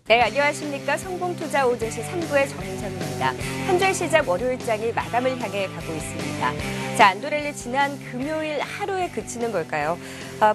네, 안녕하십니까. 성공투자 오전시 3부의 정인선입니다. 한 주의 시작 월요일장이 마감을 향해 가고 있습니다. 자, 안도렐리 지난 금요일 하루에 그치는 걸까요?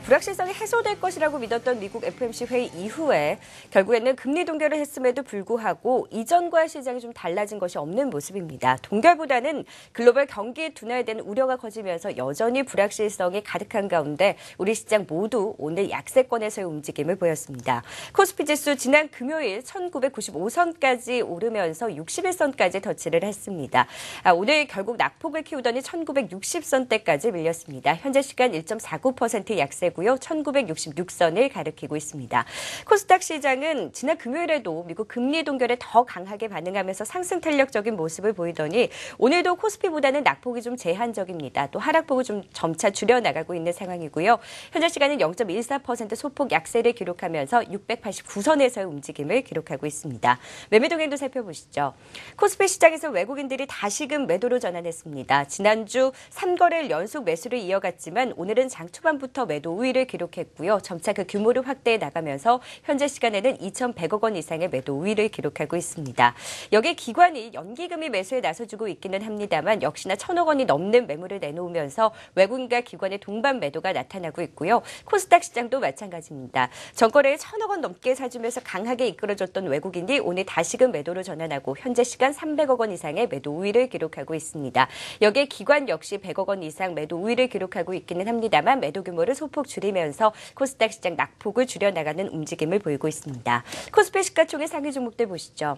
불확실성이 해소될 것이라고 믿었던 미국 FOMC 회의 이후에 결국에는 금리 동결을 했음에도 불구하고 이전과 시장이 좀 달라진 것이 없는 모습입니다. 동결보다는 글로벌 경기 둔화에 대한 우려가 커지면서 여전히 불확실성이 가득한 가운데 우리 시장 모두 오늘 약세권에서의 움직임을 보였습니다. 코스피 지수 지난 금요일 1995선까지 오르면서 61선까지 터치를 했습니다. 오늘 결국 낙폭을 키우더니 1960선대까지 밀렸습니다. 현재 시간 1.49% 약세고요. 1966선을 가리키고 있습니다. 코스닥 시장은 지난 금요일에도 미국 금리 동결에 더 강하게 반응하면서 상승 탄력적인 모습을 보이더니 오늘도 코스피보다는 낙폭이 좀 제한적입니다. 또 하락폭을 좀 점차 줄여나가고 있는 상황이고요. 현재 시간은 0.14% 소폭 약세를 기록하면서 689선에서의 움직임을 기록하고 있습니다. 매매 동향도 살펴보시죠. 코스피 시장에서 외국인들이 다시금 매도로 전환했습니다. 지난주 3거래일 연속 매수를 이어갔지만 오늘은 장 초반부터 매도 우위를 기록했고요. 점차 그 규모를 확대해 나가면서 현재 시간에는 2,100억 원 이상의 매도 우위를 기록하고 있습니다. 여기에 기관이 연기금이 매수에 나서주고 있기는 합니다만 역시나 1,000억 원이 넘는 매물을 내놓으면서 외국인과 기관의 동반 매도가 나타나고 있고요. 코스닥 시장도 마찬가지입니다. 전거래에 1,000억 원 넘게 사주면서 강하게 이끌어줬던 외국인이 오늘 다시금 매도로 전환하고 현재 시간 300억 원 이상의 매도 우위를 기록하고 있습니다. 여기에 기관 역시 100억 원 이상 매도 우위를 기록하고 있기는 합니다만 매도 규모를 소폭 줄이면서 코스닥 시장 낙폭을 줄여나가는 움직임을 보이고 있습니다. 코스피 시가총액 상위 종목들 보시죠.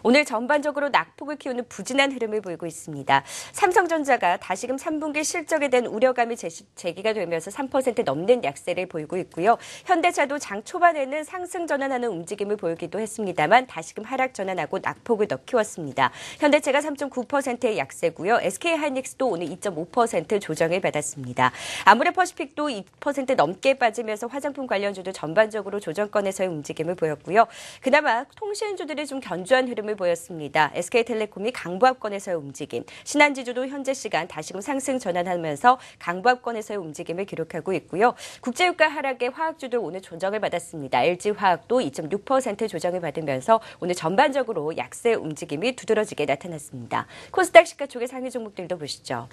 오늘 전반적으로 낙폭을 키우는 부진한 흐름을 보이고 있습니다. 삼성전자가 다시금 3분기 실적에 대한 우려감이 제기가 되면서 3% 넘는 약세를 보이고 있고요. 현대차도 장 초반에는 상승 전환하는 움직임을 보이기도 했습니다만 다시금 하락 전환하고 낙폭을 더 키웠습니다. 현대차가 3.9%의 약세고요. SK하이닉스도 오늘 2.5% 조정을 받았습니다. 아모레퍼시픽도 2% 넘게 빠지면서 화장품 관련주도 전반적으로 조정권에서의 움직임을 보였고요. 그나마 통신주들이 좀 견조한 흐름을 보였습니다. SK텔레콤이 강보합권에서의 움직임, 신한지주도 현재 시간 다시금 상승 전환하면서 강보합권에서의 움직임을 기록하고 있고요. 국제유가 하락에 화학주들 오늘 조정을 받았습니다. LG화학도 2.6% 조정을 받으면서 오늘 전반적으로 약세 움직임이 두드러지게 나타났습니다. 코스닥 시가총액 상위 종목들도 보시죠.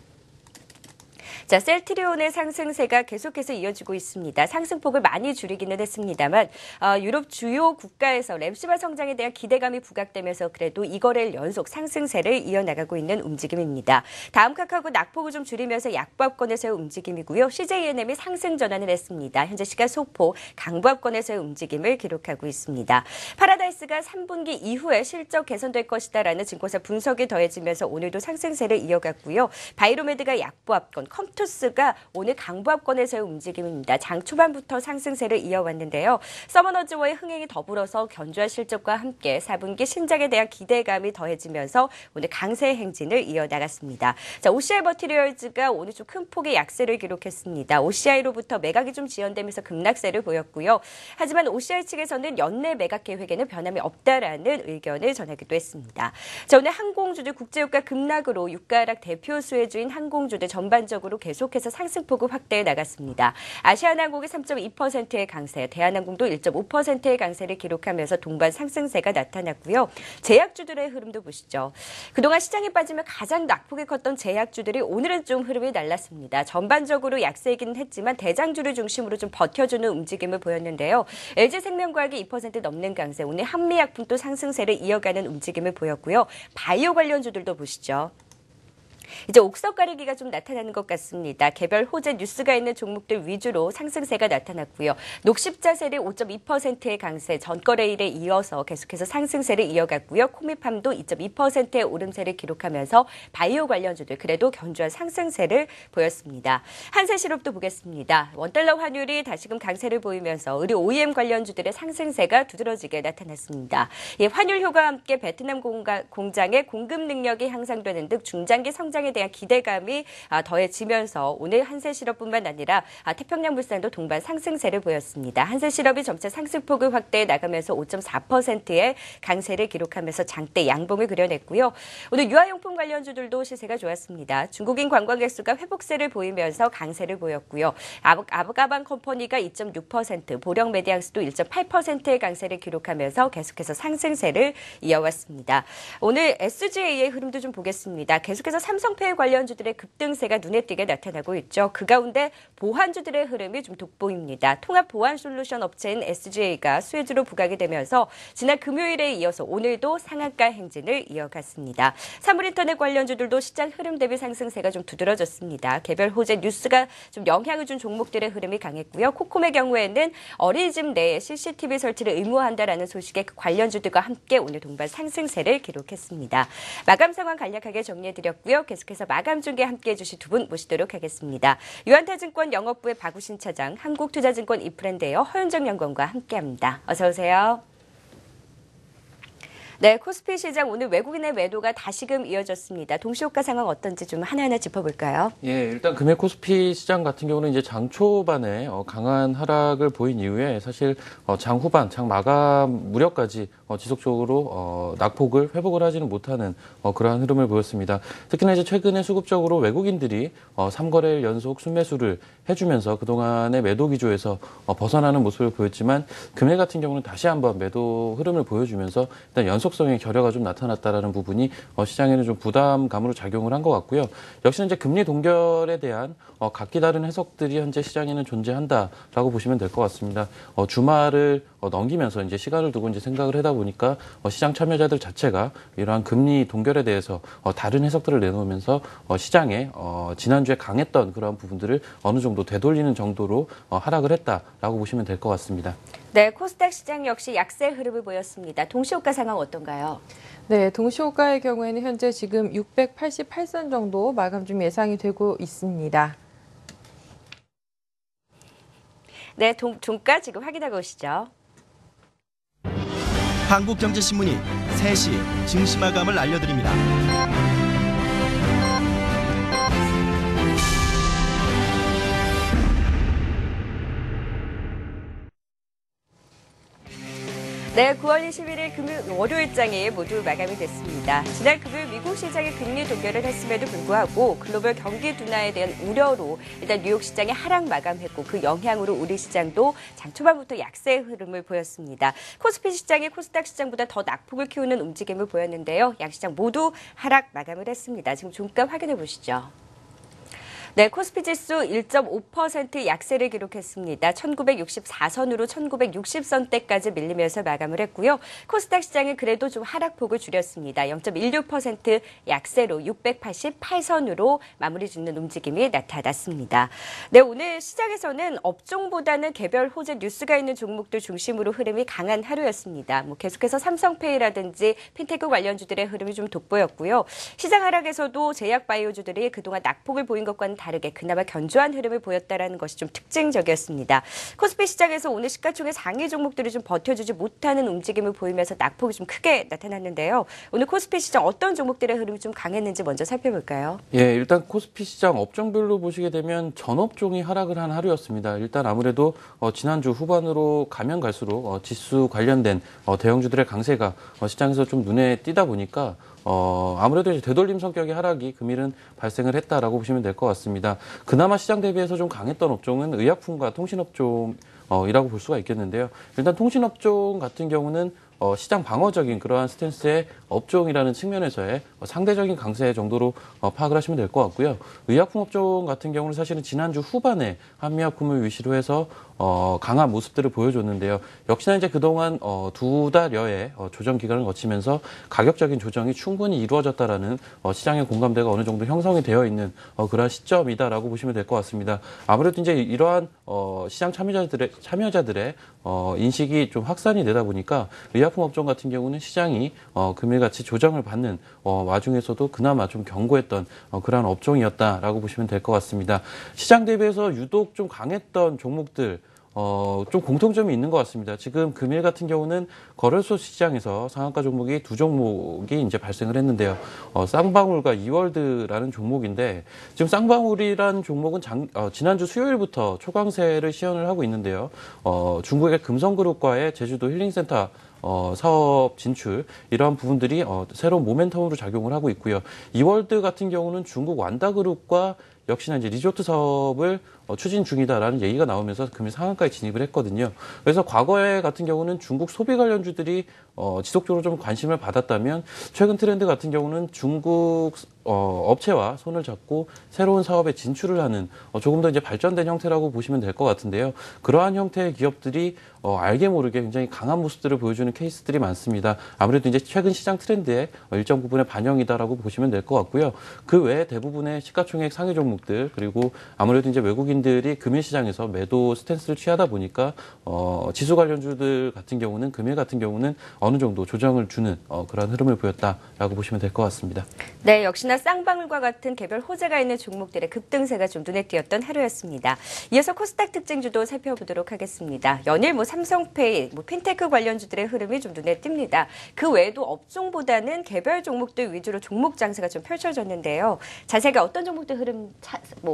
자, 셀트리온의 상승세가 계속해서 이어지고 있습니다. 상승폭을 많이 줄이기는 했습니다만 유럽 주요 국가에서 램시바 성장에 대한 기대감이 부각되면서 그래도 이거래일 연속 상승세를 이어나가고 있는 움직임입니다. 다음 카카오가 낙폭을 좀 줄이면서 약보합권에서의 움직임이고요. CJENM이 상승 전환을 했습니다. 현재 시간 소폭 강보합권에서의 움직임을 기록하고 있습니다. 파라다이스가 3분기 이후에 실적 개선될 것이다라는 증권사 분석이 더해지면서 오늘도 상승세를 이어갔고요. 바이로메드가 약보합권, 컴투스가 오늘 강보합권에서의 움직임입니다. 장 초반부터 상승세를 이어왔는데요. 서머너즈와의 흥행이 더불어서 견조한 실적과 함께 4분기 신작에 대한 기대감이 더해지면서 오늘 강세 행진을 이어나갔습니다. 자, OCI 머티리얼즈가 오늘 좀 큰 폭의 약세를 기록했습니다. OCI로부터 매각이 좀 지연되면서 급락세를 보였고요. 하지만 OCI 측에서는 연내 매각 계획에는 변함이 없다라는 의견을 전하기도 했습니다. 자, 오늘 항공주들 국제유가 급락으로 유가 하락 대표 수혜주인 항공주들 전반적으로 계속해서 상승폭을 확대해 나갔습니다. 아시아나항공이 3.2%의 강세, 대한항공도 1.5%의 강세를 기록하면서 동반 상승세가 나타났고요. 제약주들의 흐름도 보시죠. 그동안 시장에 빠지면 가장 낙폭이 컸던 제약주들이 오늘은 좀 흐름이 달랐습니다. 전반적으로 약세이기는 했지만 대장주를 중심으로 좀 버텨주는 움직임을 보였는데요. LG생명과학이 2% 넘는 강세, 오늘 한미약품도 상승세를 이어가는 움직임을 보였고요. 바이오 관련주들도 보시죠. 이제 옥석 가리기가 좀 나타나는 것 같습니다. 개별 호재 뉴스가 있는 종목들 위주로 상승세가 나타났고요. 녹십자셀이 5.2%의 강세, 전거래일에 이어서 계속해서 상승세를 이어갔고요. 코미팜도 2.2%의 오름세를 기록하면서 바이오 관련주들 그래도 견조한 상승세를 보였습니다. 한세시럽도 보겠습니다. 원달러 환율이 다시금 강세를 보이면서 의류 OEM 관련주들의 상승세가 두드러지게 나타났습니다. 환율 효과와 함께 베트남 공장의 공급 능력이 향상되는 등 중장기 성장 시장에 대한 기대감이 더해지면서 오늘 한세실업뿐만 아니라 태평양물산도 동반 상승세를 보였습니다. 한세실업이 점차 상승폭을 확대해 나가면서 5.4%의 강세를 기록하면서 장대 양봉을 그려냈고요. 오늘 유아용품 관련주들도 시세가 좋았습니다. 중국인 관광객 수가 회복세를 보이면서 강세를 보였고요. 아브가방 컴퍼니가 2.6%, 보령 메디앙스도 1.8%의 강세를 기록하면서 계속해서 상승세를 이어왔습니다. 오늘 SGA의 흐름도 좀 보겠습니다. 계속해서 삼성페이 관련주들의 급등세가 눈에 띄게 나타나고 있죠. 그 가운데 보안주들의 흐름이 좀 돋보입니다. 통합보안솔루션 업체인 SGA가 수혜주로 부각이 되면서 지난 금요일에 이어서 오늘도 상한가 행진을 이어갔습니다. 사물인터넷 관련주들도 시장 흐름 대비 상승세가 좀 두드러졌습니다. 개별 호재 뉴스가 좀 영향을 준 종목들의 흐름이 강했고요. 코콤의 경우에는 어린이집 내에 CCTV 설치를 의무화한다라는 소식에 그 관련주들과 함께 오늘 동반 상승세를 기록했습니다. 마감 상황 간략하게 정리해드렸고요. 계속해서 마감 중계 함께해 주실 두 분 모시도록 하겠습니다. 유한타증권 영업부의 박우신 차장, 한국투자증권 이프랜드의 허윤정 연구원과 함께합니다. 어서 오세요. 네, 코스피 시장 오늘 외국인의 매도가 다시금 이어졌습니다. 동시효과 상황 어떤지 좀 하나하나 짚어볼까요? 예, 일단 금일 코스피 시장 같은 경우는 이제 장 초반에 강한 하락을 보인 이후에 사실 장 후반, 장 마감 무렵까지 지속적으로 낙폭을 회복을 하지는 못하는 그러한 흐름을 보였습니다. 특히나 이제 최근에 수급적으로 외국인들이 3거래일 연속 순매수를 해주면서 그동안의 매도 기조에서 벗어나는 모습을 보였지만 금일 같은 경우는 다시 한번 매도 흐름을 보여주면서 일단 연속성의 결여가 좀 나타났다라는 부분이 시장에는 좀 부담감으로 작용을 한 것 같고요. 역시나 이제 금리 동결에 대한 각기 다른 해석들이 현재 시장에는 존재한다라고 보시면 될 것 같습니다. 주말을 넘기면서 이제 시간을 두고 이제 생각을 하다 보니까 시장 참여자들 자체가 이러한 금리 동결에 대해서 다른 해석들을 내놓으면서 시장에 지난주에 강했던 그런 부분들을 어느 정도 되돌리는 정도로 하락을 했다라고 보시면 될 것 같습니다. 네, 코스닥 시장 역시 약세 흐름을 보였습니다. 동시효과 상황 어떤가요? 네, 동시효과의 경우에는 현재 지금 688선 정도 마감 중 예상이 되고 있습니다. 네, 종가 지금 확인하고 오시죠. 한국경제신문이 3시 증시 마감을 알려드립니다. 네, 9월 21일 월요일장이 모두 마감이 됐습니다. 지난 금요일 미국 시장이 금리 동결을 했음에도 불구하고 글로벌 경기 둔화에 대한 우려로 일단 뉴욕 시장이 하락 마감했고 그 영향으로 우리 시장도 장 초반부터 약세의 흐름을 보였습니다. 코스피 시장이 코스닥 시장보다 더 낙폭을 키우는 움직임을 보였는데요. 양 시장 모두 하락 마감을 했습니다. 지금 종가 확인해 보시죠. 네, 코스피 지수 1.5% 약세를 기록했습니다. 1964선으로 1960선대까지 밀리면서 마감을 했고요. 코스닥 시장은 그래도 좀 하락폭을 줄였습니다. 0.16% 약세로 688선으로 마무리 짓는 움직임이 나타났습니다. 네, 오늘 시장에서는 업종보다는 개별 호재 뉴스가 있는 종목들 중심으로 흐름이 강한 하루였습니다. 계속해서 삼성페이라든지 핀테크 관련주들의 흐름이 좀 돋보였고요. 시장 하락에서도 제약바이오주들이 그동안 낙폭을 보인 것과는 다르게 그나마 견조한 흐름을 보였다는 것이 좀 특징적이었습니다. 코스피 시장에서 오늘 시가총액 상위 종목들이 좀 버텨주지 못하는 움직임을 보이면서 낙폭이 좀 크게 나타났는데요. 오늘 코스피 시장 어떤 종목들의 흐름이 좀 강했는지 먼저 살펴볼까요? 예, 일단 코스피 시장 업종별로 보시게 되면 전 업종이 하락을 한 하루였습니다. 일단 아무래도 지난주 후반으로 가면 갈수록 지수 관련된 대형주들의 강세가 시장에서 좀 눈에 띄다 보니까 아무래도 이제 되돌림 성격의 하락이 금일은 발생을 했다라고 보시면 될 것 같습니다. 그나마 시장 대비해서 좀 강했던 업종은 의약품과 통신업종이라고 볼 수가 있겠는데요. 일단 통신업종 같은 경우는 시장 방어적인 그러한 스탠스의 업종이라는 측면에서의 상대적인 강세 정도로 파악을 하시면 될 것 같고요. 의약품 업종 같은 경우는 사실은 지난주 후반에 한미약품을 위시로 해서 강한 모습들을 보여줬는데요. 역시나 이제 그동안 두 달여의 조정 기간을 거치면서 가격적인 조정이 충분히 이루어졌다라는 시장의 공감대가 어느 정도 형성이 되어 있는 그러한 시점이다라고 보시면 될 것 같습니다. 아무래도 이제 이러한 시장 참여자들의 인식이 좀 확산이 되다 보니까 의약품 업종 같은 경우는 시장이 금일같이 조정을 받는 와중에서도 그나마 좀 견고했던 그러한 업종이었다라고 보시면 될 것 같습니다. 시장 대비해서 유독 좀 강했던 종목들 좀 공통점이 있는 것 같습니다. 지금 금일 같은 경우는 거래소 시장에서 상한가 종목이 두 종목이 이제 발생을 했는데요. 쌍방울과 이월드라는 종목인데 지금 쌍방울이라는 종목은 지난주 수요일부터 초강세를 시연을 하고 있는데요. 중국의 금성그룹과의 제주도 힐링센터 사업 진출 이러한 부분들이 새로운 모멘텀으로 작용을 하고 있고요. 이월드 같은 경우는 중국 완다그룹과 역시나 이제 리조트 사업을 추진 중이다라는 얘기가 나오면서 금일 상한가에 진입을 했거든요. 그래서 과거에 같은 경우는 중국 소비 관련주들이 지속적으로 좀 관심을 받았다면 최근 트렌드 같은 경우는 중국 업체와 손을 잡고 새로운 사업에 진출을 하는 조금 더 이제 발전된 형태라고 보시면 될 것 같은데요. 그러한 형태의 기업들이 알게 모르게 굉장히 강한 모습들을 보여주는 케이스들이 많습니다. 아무래도 이제 최근 시장 트렌드의 일정 부분의 반영이다라고 보시면 될 것 같고요. 그 외에 대부분의 시가총액 상위 종목들 그리고 아무래도 이제 외국인들이 금일 시장에서 매도 스탠스를 취하다 보니까 지수 관련주들 같은 경우는 금일 같은 경우는 어느 정도 조정을 주는 그런 흐름을 보였다라고 보시면 될 것 같습니다. 네, 역시나 쌍방울과 같은 개별 호재가 있는 종목들의 급등세가 좀 눈에 띄었던 하루였습니다. 이어서 코스닥 특징주도 살펴보도록 하겠습니다. 연일 삼성페이, 핀테크 관련주들의 흐름이 좀 눈에 띕니다. 그 외에도 업종보다는 개별 종목들 위주로 종목 장세가 좀 펼쳐졌는데요. 자세하게 어떤 종목들 흐름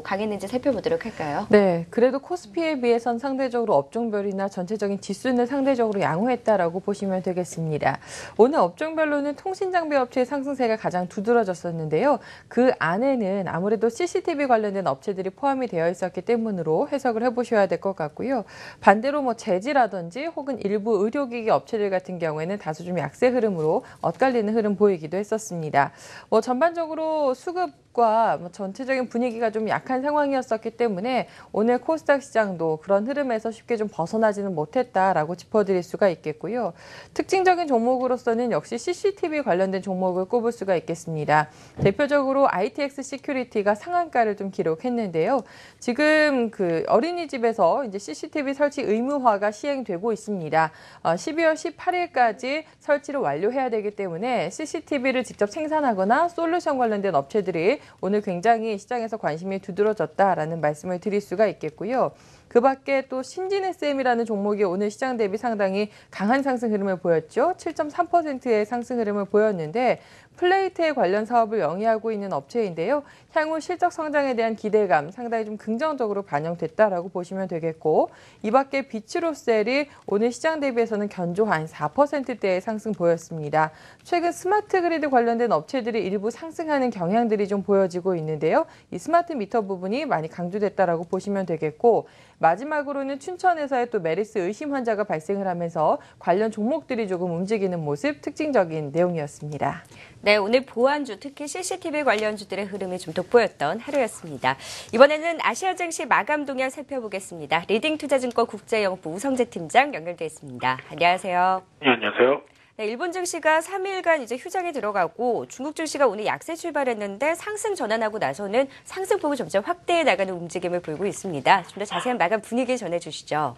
강했는지 살펴보도록 할까요? 네, 그래도 코스피에 비해선 상대적으로 업종별이나 전체적인 지수는 상대적으로 양호했다라고 보시면 되겠습니다. 오늘 업종별로는 통신장비 업체의 상승세가 가장 두드러졌었는데요. 그 안에는 아무래도 CCTV 관련된 업체들이 포함이 되어 있었기 때문으로 해석을 해보셔야 될 것 같고요. 반대로 재지라든지 혹은 일부 의료기기 업체들 같은 경우에는 다소 좀 약세 흐름으로 엇갈리는 흐름 보이기도 했었습니다. 전반적으로 수급과 전체적인 분위기가 좀 약한 상황이었었기 때문에 오늘 코스닥 시장도 그런 흐름에서 쉽게 좀 벗어나지는 못했다라고 짚어드릴 수가 있겠고요. 특징적인 종목으로서는 역시 CCTV 관련된 종목을 꼽을 수가 있겠습니다. 대표적으로 ITX 시큐리티가 상한가를 좀 기록했는데요. 지금 그 어린이집에서 이제 CCTV 설치 의무화가 시행되고 있습니다. 12월 18일까지 설치를 완료해야 되기 때문에 CCTV를 직접 생산하거나 솔루션 관련된 업체들이 오늘 굉장히 시장에서 관심이 두드러졌다라는 말씀을 드릴 수가 있겠고요. 그 밖에 또 신진SM이라는 종목이 오늘 시장 대비 상당히 강한 상승 흐름을 보였죠. 7.3%의 상승 흐름을 보였는데 플레이트에 관련 사업을 영위하고 있는 업체인데요. 향후 실적 성장에 대한 기대감 상당히 좀 긍정적으로 반영됐다라고 보시면 되겠고 이 밖에 비츠로셀이 오늘 시장 대비해서는 견조한 4%대의 상승 보였습니다. 최근 스마트 그리드 관련된 업체들이 일부 상승하는 경향들이 좀 보여지고 있는데요. 이 스마트 미터 부분이 많이 강조됐다라고 보시면 되겠고 마지막으로는 춘천에서의 또 메르스 의심 환자가 발생을 하면서 관련 종목들이 조금 움직이는 모습 특징적인 내용이었습니다. 네, 오늘 보안주, 특히 CCTV 관련주들의 흐름이 좀 돋보였던 하루였습니다. 이번에는 아시아 증시 마감 동향 살펴보겠습니다. 리딩투자증권 국제영업부 우성재 팀장 연결돼 있습니다. 안녕하세요. 네, 안녕하세요. 네, 일본 증시가 3일간 이제 휴장에 들어가고 중국 증시가 오늘 약세 출발했는데 상승 전환하고 나서는 상승폭을 점점 확대해 나가는 움직임을 보이고 있습니다. 좀 더 자세한 마감 분위기 전해주시죠.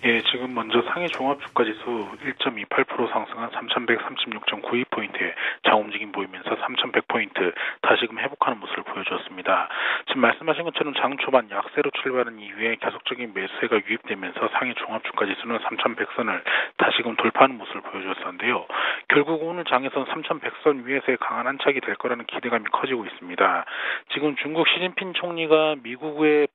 예, 지금 먼저 상해 종합주가지수 1.28% 상승한 3,136.92포인트의 장움직임 보이면서 3,100포인트 다시금 회복하는 모습을 보여주었습니다. 지금 말씀하신 것처럼 장 초반 약세로 출발한 이후에 계속적인 매수세가 유입되면서 상해 종합주가지수는 3,100선을 다시금 돌파하는 모습을 보여주었었는데요. 결국 오늘 장에서는 3,100선 위에서의 강한 안착이 될 거라는 기대감이 커지고 있습니다. 지금 중국 시진핑 총리가 미국에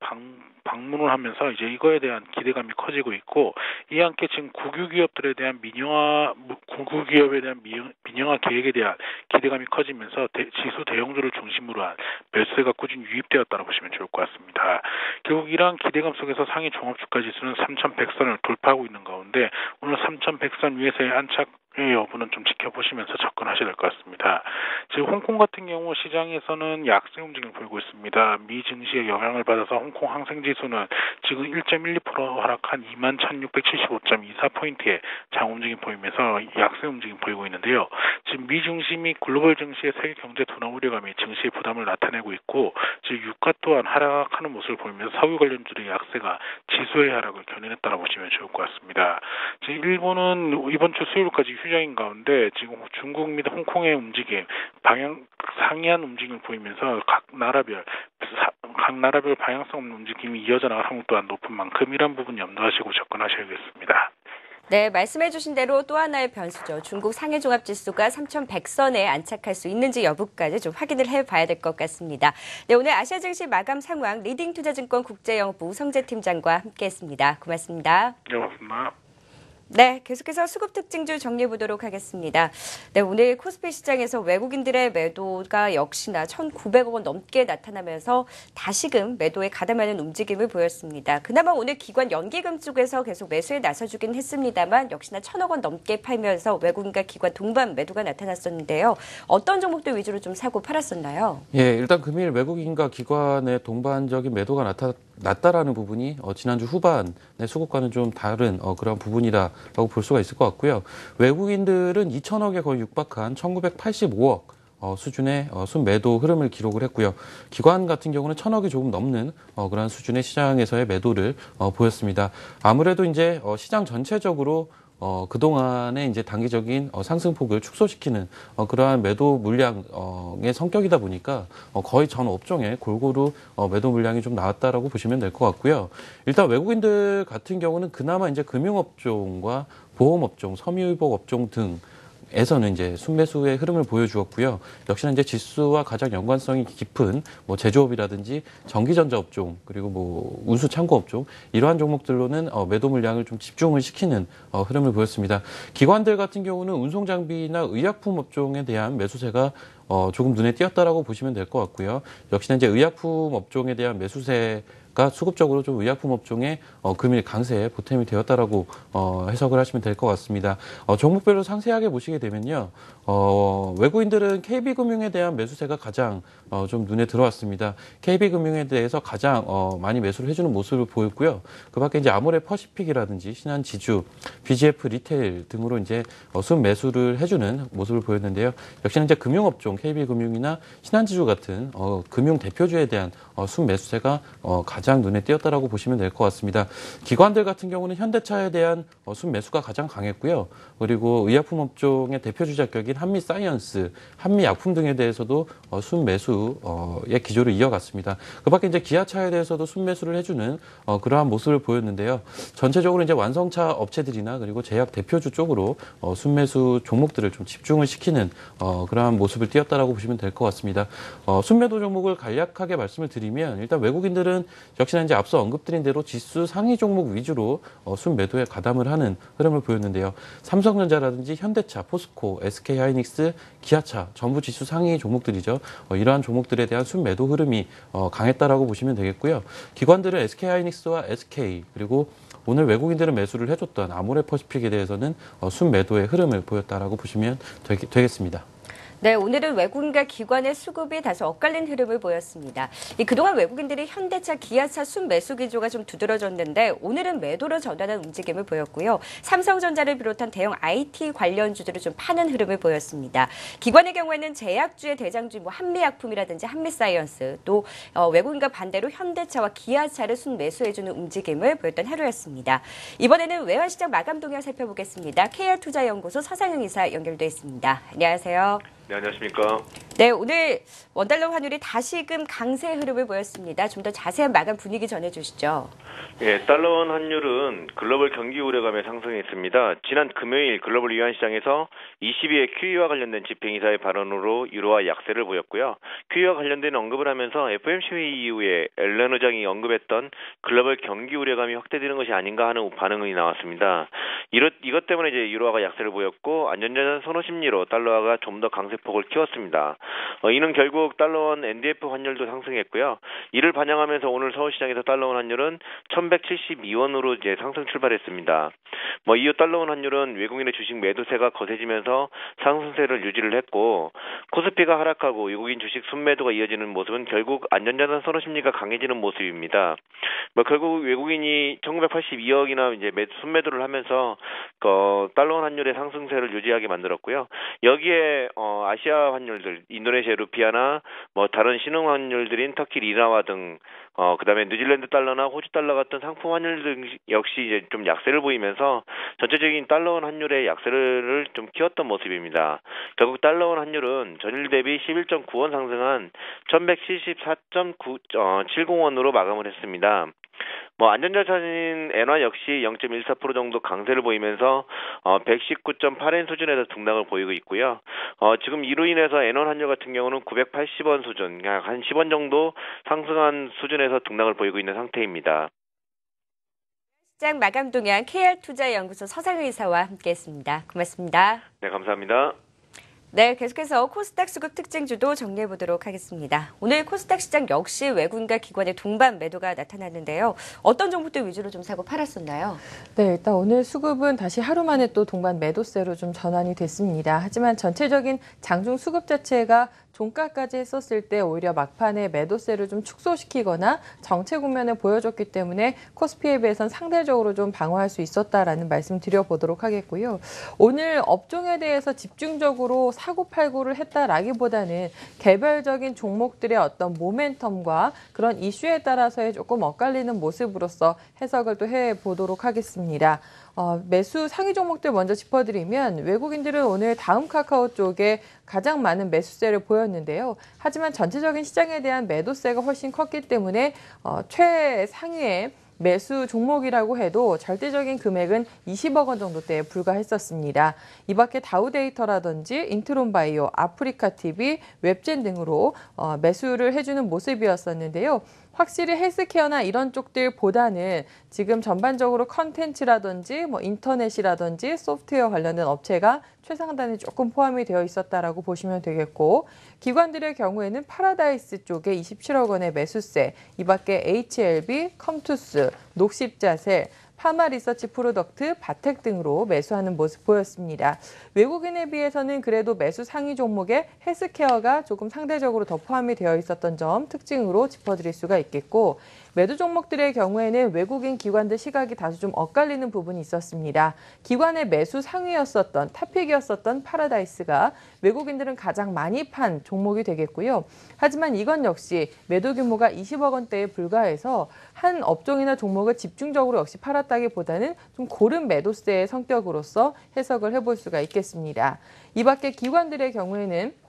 방문을 하면서 이제 이거에 대한 기대감이 커지고 있고 이에 함께 지금 국유기업들에 대한 국유기업에 대한 민영화 계획에 대한 기대감이 커지면서 지수 대형주를 중심으로 한 매수세가 꾸준히 유입되었다고 보시면 좋을 것 같습니다. 결국 이러한 기대감 속에서 상해 종합주가지수는 3,100선을 돌파하고 있는 가운데 오늘 3,100선 위에서의 안착 여부는 좀 지켜보시면서 접근하셔야 될 것 같습니다. 지금 홍콩 같은 경우 시장에서는 약세 움직임을 보이고 있습니다. 미 증시의 영향을 받아서 홍콩 항생지수는 지금 1.12% 하락한 21,675.24포인트의 장 움직임 보이면서 약세 움직임 보이고 있는데요. 지금 미 증시 및 글로벌 증시의 세계 경제 둔화 우려감이 증시의 부담을 나타내고 있고 지금 유가 또한 하락하는 모습을 보이면서 석유 관련주의 약세가 지수의 하락을 견인했다고 보시면 좋을 것 같습니다. 지금 일본은 이번 주 수요일까지 휴장인 가운데 지금 중국 및 홍콩의 움직임 상이한 움직임을 보이면서 각 나라별 방향성 없는 움직임이 이어져 나갈 확률 또한 높은 만큼 이런 부분 염두하시고 접근하셔야겠습니다. 네, 말씀해 주신 대로 또 하나의 변수죠. 중국 상해 종합지수가 3,100선에 안착할 수 있는지 여부까지 좀 확인을 해봐야 될 것 같습니다. 네, 오늘 아시아 증시 마감 상황 리딩투자증권 국제영업부 우성재 팀장과 함께했습니다. 고맙습니다. 네, 고맙습니다. 네, 계속해서 수급 특징주 정리해 보도록 하겠습니다. 네, 오늘 코스피 시장에서 외국인들의 매도가 역시나 1,900억 원 넘게 나타나면서 다시금 매도에 가담하는 움직임을 보였습니다. 그나마 오늘 기관 연기금 쪽에서 계속 매수에 나서주긴 했습니다만 역시나 1,000억 원 넘게 팔면서 외국인과 기관 동반 매도가 나타났었는데요. 어떤 종목들 위주로 좀 사고 팔았었나요? 예, 일단 금일 외국인과 기관의 동반적인 매도가 낮다라는 부분이 지난주 후반의 수급과는 좀 다른 그런 부분이다라고 볼 수가 있을 것 같고요. 외국인들은 2천억에 거의 육박한 1,985억 수준의 순매도 흐름을 기록을 했고요. 기관 같은 경우는 1,000억이 조금 넘는 그런 수준의 시장에서의 매도를 보였습니다. 아무래도 이제 시장 전체적으로 그동안의 이제 단기적인 상승폭을 축소시키는 그러한 매도 물량의 성격이다 보니까 거의 전 업종에 골고루 매도 물량이 좀 나왔다라고 보시면 될 것 같고요. 일단 외국인들 같은 경우는 그나마 이제 금융업종과 보험업종, 섬유유복 업종 등 에서는 이제 순매수의 흐름을 보여주었고요. 역시나 이제 지수와 가장 연관성이 깊은 제조업이라든지 전기전자 업종 그리고 운수 창고 업종 이러한 종목들로는 매도 물량을 좀 집중을 시키는 흐름을 보였습니다. 기관들 같은 경우는 운송 장비나 의약품 업종에 대한 매수세가 조금 눈에 띄었다라고 보시면 될 것 같고요. 역시나 이제 의약품 업종에 대한 매수세가 수급적으로 좀 의약품 업종의 금일 강세에 보탬이 되었다라고 해석을 하시면 될 것 같습니다. 종목별로 상세하게 보시게 되면요. 외국인들은 KB금융에 대한 매수세가 가장 좀 눈에 들어왔습니다. KB금융에 대해서 가장 많이 매수를 해주는 모습을 보였고요. 그 밖에 이제 아모레 퍼시픽이라든지 신한지주, BGF 리테일 등으로 이제 순매수를 해주는 모습을 보였는데요. 역시나 이제 금융업종, KB금융이나 신한지주 같은 금융 대표주에 대한 순매수세가 가장 눈에 띄었다라고 보시면 될 것 같습니다. 기관들 같은 경우는 현대차에 대한 순매수가 가장 강했고요. 그리고 의약품 업종의 대표주자 격인 한미사이언스, 한미약품 등에 대해서도 순매수의 기조를 이어갔습니다. 그 밖에 이제 기아차에 대해서도 순매수를 해주는 그러한 모습을 보였는데요. 전체적으로 이제 완성차 업체들이나 그리고 제약 대표주 쪽으로 순매수 종목들을 좀 집중을 시키는 그러한 모습을 띄었다라고 보시면 될 것 같습니다. 순매도 종목을 간략하게 말씀을 드리면 일단 외국인들은 역시나 이제 앞서 언급드린 대로 지수 상위 종목 위주로 순매도에 가담을 하는 흐름을 보였는데요. 삼성전자라든지 현대차, 포스코, SK하이닉스, 기아차 전부 지수 상위 종목들이죠. 이러한 종목들에 대한 순매도 흐름이 강했다라고 보시면 되겠고요. 기관들은 SK하이닉스와 SK 그리고 오늘 외국인들은 매수를 해줬던 아모레 퍼시픽에 대해서는 순매도의 흐름을 보였다라고 보시면 되겠습니다. 네, 오늘은 외국인과 기관의 수급이 다소 엇갈린 흐름을 보였습니다. 그동안 외국인들이 현대차, 기아차 순매수 기조가 좀 두드러졌는데 오늘은 매도로 전환한 움직임을 보였고요. 삼성전자를 비롯한 대형 IT 관련주들을 좀 파는 흐름을 보였습니다. 기관의 경우에는 제약주의 대장주 한미약품이라든지 한미사이언스 또 외국인과 반대로 현대차와 기아차를 순매수해주는 움직임을 보였던 하루였습니다. 이번에는 외환시장 마감 동향 살펴보겠습니다. KR투자연구소 서상영 이사 연결돼 있습니다. 안녕하세요. 네, 안녕하십니까. 네, 오늘 원달러 환율이 다시금 강세 흐름을 보였습니다. 좀 더 자세한 마감 분위기 전해주시죠. 예, 달러원 환율은 글로벌 경기 우려감에 상승했습니다. 지난 금요일 글로벌 위안시장에서 22회 QE와 관련된 집행이사의 발언으로 유로화 약세를 보였고요. QE와 관련된 언급을 하면서 FOMC 회의 이후에 앨런 의장이 언급했던 글로벌 경기 우려감이 확대되는 것이 아닌가 하는 반응이 나왔습니다. 이것 때문에 이제 유로화가 약세를 보였고 안전자산 선호 심리로 달러화가 좀 더 강세폭을 키웠습니다. 이는 결국 달러원 NDF 환율도 상승했고요. 이를 반영하면서 오늘 서울시장에서 달러원 환율은 1,172원으로 이제 상승 출발했습니다. 이후 달러원 환율은 외국인의 주식 매도세가 거세지면서 상승세를 유지를 했고 코스피가 하락하고 외국인 주식 순매도가 이어지는 모습은 결국 안전자산 선호 심리가 강해지는 모습입니다. 결국 외국인이 1,982억이나 이제 순매도를 하면서 달러원 환율의 상승세를 유지하게 만들었고요. 여기에 아시아 환율들 인도네시아 루피아나 뭐 다른 신흥 환율들인 터키 리라와 등 그다음에 뉴질랜드 달러나 호주 달러 같은 상품 환율 등 역시 이제 좀 약세를 보이면서 전체적인 달러원 환율의 약세를 좀 키웠던 모습입니다. 결국 달러원 환율은 전일 대비 11.9원 상승한 1174.70원으로 마감을 했습니다. 뭐 안전자산인 엔화 역시 0.14% 정도 강세를 보이면서 119.8엔 수준에서 등락을 보이고 있고요. 지금 이로 인해서 엔화 환율 같은 경우는 980원 수준, 약 한 10원 정도 상승한 수준에서 등락을 보이고 있는 상태입니다. 시장 마감 동향 KR투자연구소 서상의 이사와 함께했습니다. 고맙습니다. 네, 감사합니다. 네, 계속해서 코스닥 수급 특징주도 정리해 보도록 하겠습니다. 오늘 코스닥 시장 역시 외국인과 기관의 동반 매도가 나타났는데요. 어떤 종목들 위주로 좀 사고 팔았었나요? 네, 일단 오늘 수급은 다시 하루 만에 또 동반 매도세로 좀 전환이 됐습니다. 하지만 전체적인 장중 수급 자체가 종가까지 했었을 때 오히려 막판에 매도세를 좀 축소시키거나 정체 국면을 보여줬기 때문에 코스피에 비해서는 상대적으로 좀 방어할 수 있었다라는 말씀 드려보도록 하겠고요. 오늘 업종에 대해서 집중적으로 사고팔고를 했다라기보다는 개별적인 종목들의 어떤 모멘텀과 그런 이슈에 따라서의 조금 엇갈리는 모습으로서 해석을 또 해보도록 하겠습니다. 매수 상위 종목들 먼저 짚어드리면 외국인들은 오늘 다음 카카오 쪽에 가장 많은 매수세를 보였는데요. 하지만 전체적인 시장에 대한 매도세가 훨씬 컸기 때문에 최상위의 매수 종목이라고 해도 절대적인 금액은 20억 원 정도대에 불과했었습니다. 이 밖에 다우데이터라든지 인트론바이오, 아프리카TV, 웹젠 등으로 매수를 해주는 모습이었었는데요. 확실히 헬스케어나 이런 쪽들보다는 지금 전반적으로 컨텐츠라든지 뭐 인터넷이라든지 소프트웨어 관련된 업체가 최상단에 조금 포함이 되어 있었다라고 보시면 되겠고, 기관들의 경우에는 파라다이스 쪽에 27억 원의 매수세, 이 밖에 HLB, 컴투스, 녹십자셀, 파마리서치 프로덕트, 바텍 등으로 매수하는 모습 보였습니다. 외국인에 비해서는 그래도 매수 상위 종목에 헬스케어가 조금 상대적으로 더 포함이 되어 있었던 점 특징으로 짚어드릴 수가 있겠고, 매도 종목들의 경우에는 외국인 기관들 시각이 다소 좀 엇갈리는 부분이 있었습니다. 기관의 매수 상위였었던 탑픽이었었던 파라다이스가 외국인들은 가장 많이 판 종목이 되겠고요. 하지만 이건 역시 매도 규모가 20억 원대에 불과해서 한 업종이나 종목을 집중적으로 역시 팔았다기보다는 좀 고른 매도세의 성격으로서 해석을 해볼 수가 있겠습니다. 이 밖에 기관들의 경우에는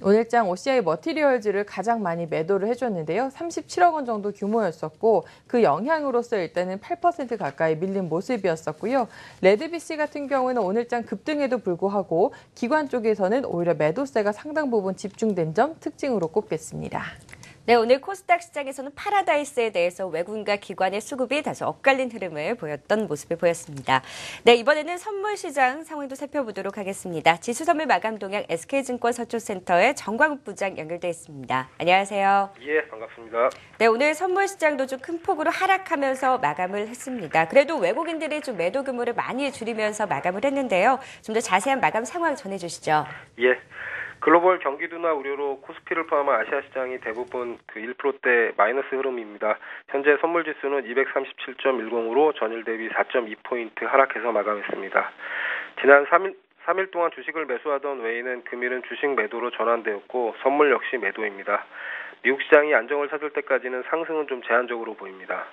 오늘장 OCI 머티리얼즈를 가장 많이 매도를 해줬는데요. 37억 원 정도 규모였었고 그 영향으로서 일단은 8% 가까이 밀린 모습이었었고요. 레드비시 같은 경우는 오늘장 급등에도 불구하고 기관 쪽에서는 오히려 매도세가 상당 부분 집중된 점 특징으로 꼽겠습니다. 네, 오늘 코스닥 시장에서는 파라다이스에 대해서 외국인과 기관의 수급이 다소 엇갈린 흐름을 보였던 모습을 보였습니다. 네, 이번에는 선물 시장 상황도 살펴보도록 하겠습니다. 지수 선물 마감 동향 SK증권 서초센터의 정광욱 부장 연결돼 있습니다. 안녕하세요. 예, 반갑습니다. 네, 오늘 선물 시장도 좀 큰 폭으로 하락하면서 마감을 했습니다. 그래도 외국인들이 좀 매도 규모를 많이 줄이면서 마감을 했는데요. 좀 더 자세한 마감 상황 전해주시죠. 예. 글로벌 경기 둔화 우려로 코스피를 포함한 아시아 시장이 대부분 1%대 마이너스 흐름입니다. 현재 선물 지수는 237.10으로 전일 대비 4.2포인트 하락해서 마감했습니다. 지난 3일 동안 주식을 매수하던 외인은 금일은 주식 매도로 전환되었고 선물 역시 매도입니다. 미국 시장이 안정을 찾을 때까지는 상승은 좀 제한적으로 보입니다.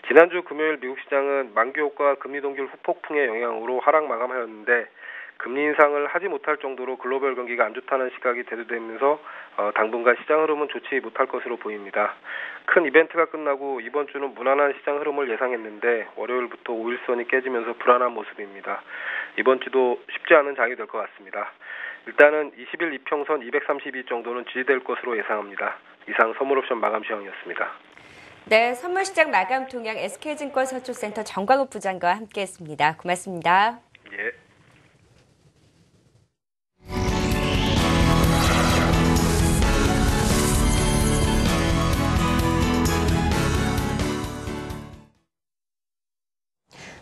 지난주 금요일 미국 시장은 만기 효과 금리 동결 후폭풍의 영향으로 하락 마감하였는데 금리 인상을 하지 못할 정도로 글로벌 경기가 안 좋다는 시각이 대두되면서 당분간 시장 흐름은 좋지 못할 것으로 보입니다. 큰 이벤트가 끝나고 이번 주는 무난한 시장 흐름을 예상했는데 월요일부터 5일선이 깨지면서 불안한 모습입니다. 이번 주도 쉽지 않은 장이 될 것 같습니다. 일단은 20일 이평선 232 정도는 지지될 것으로 예상합니다. 이상 선물옵션 마감 시황이었습니다. 네, 선물 시장 마감 동향 SK증권 서초센터 정광욱 부장과 함께했습니다. 고맙습니다. 예.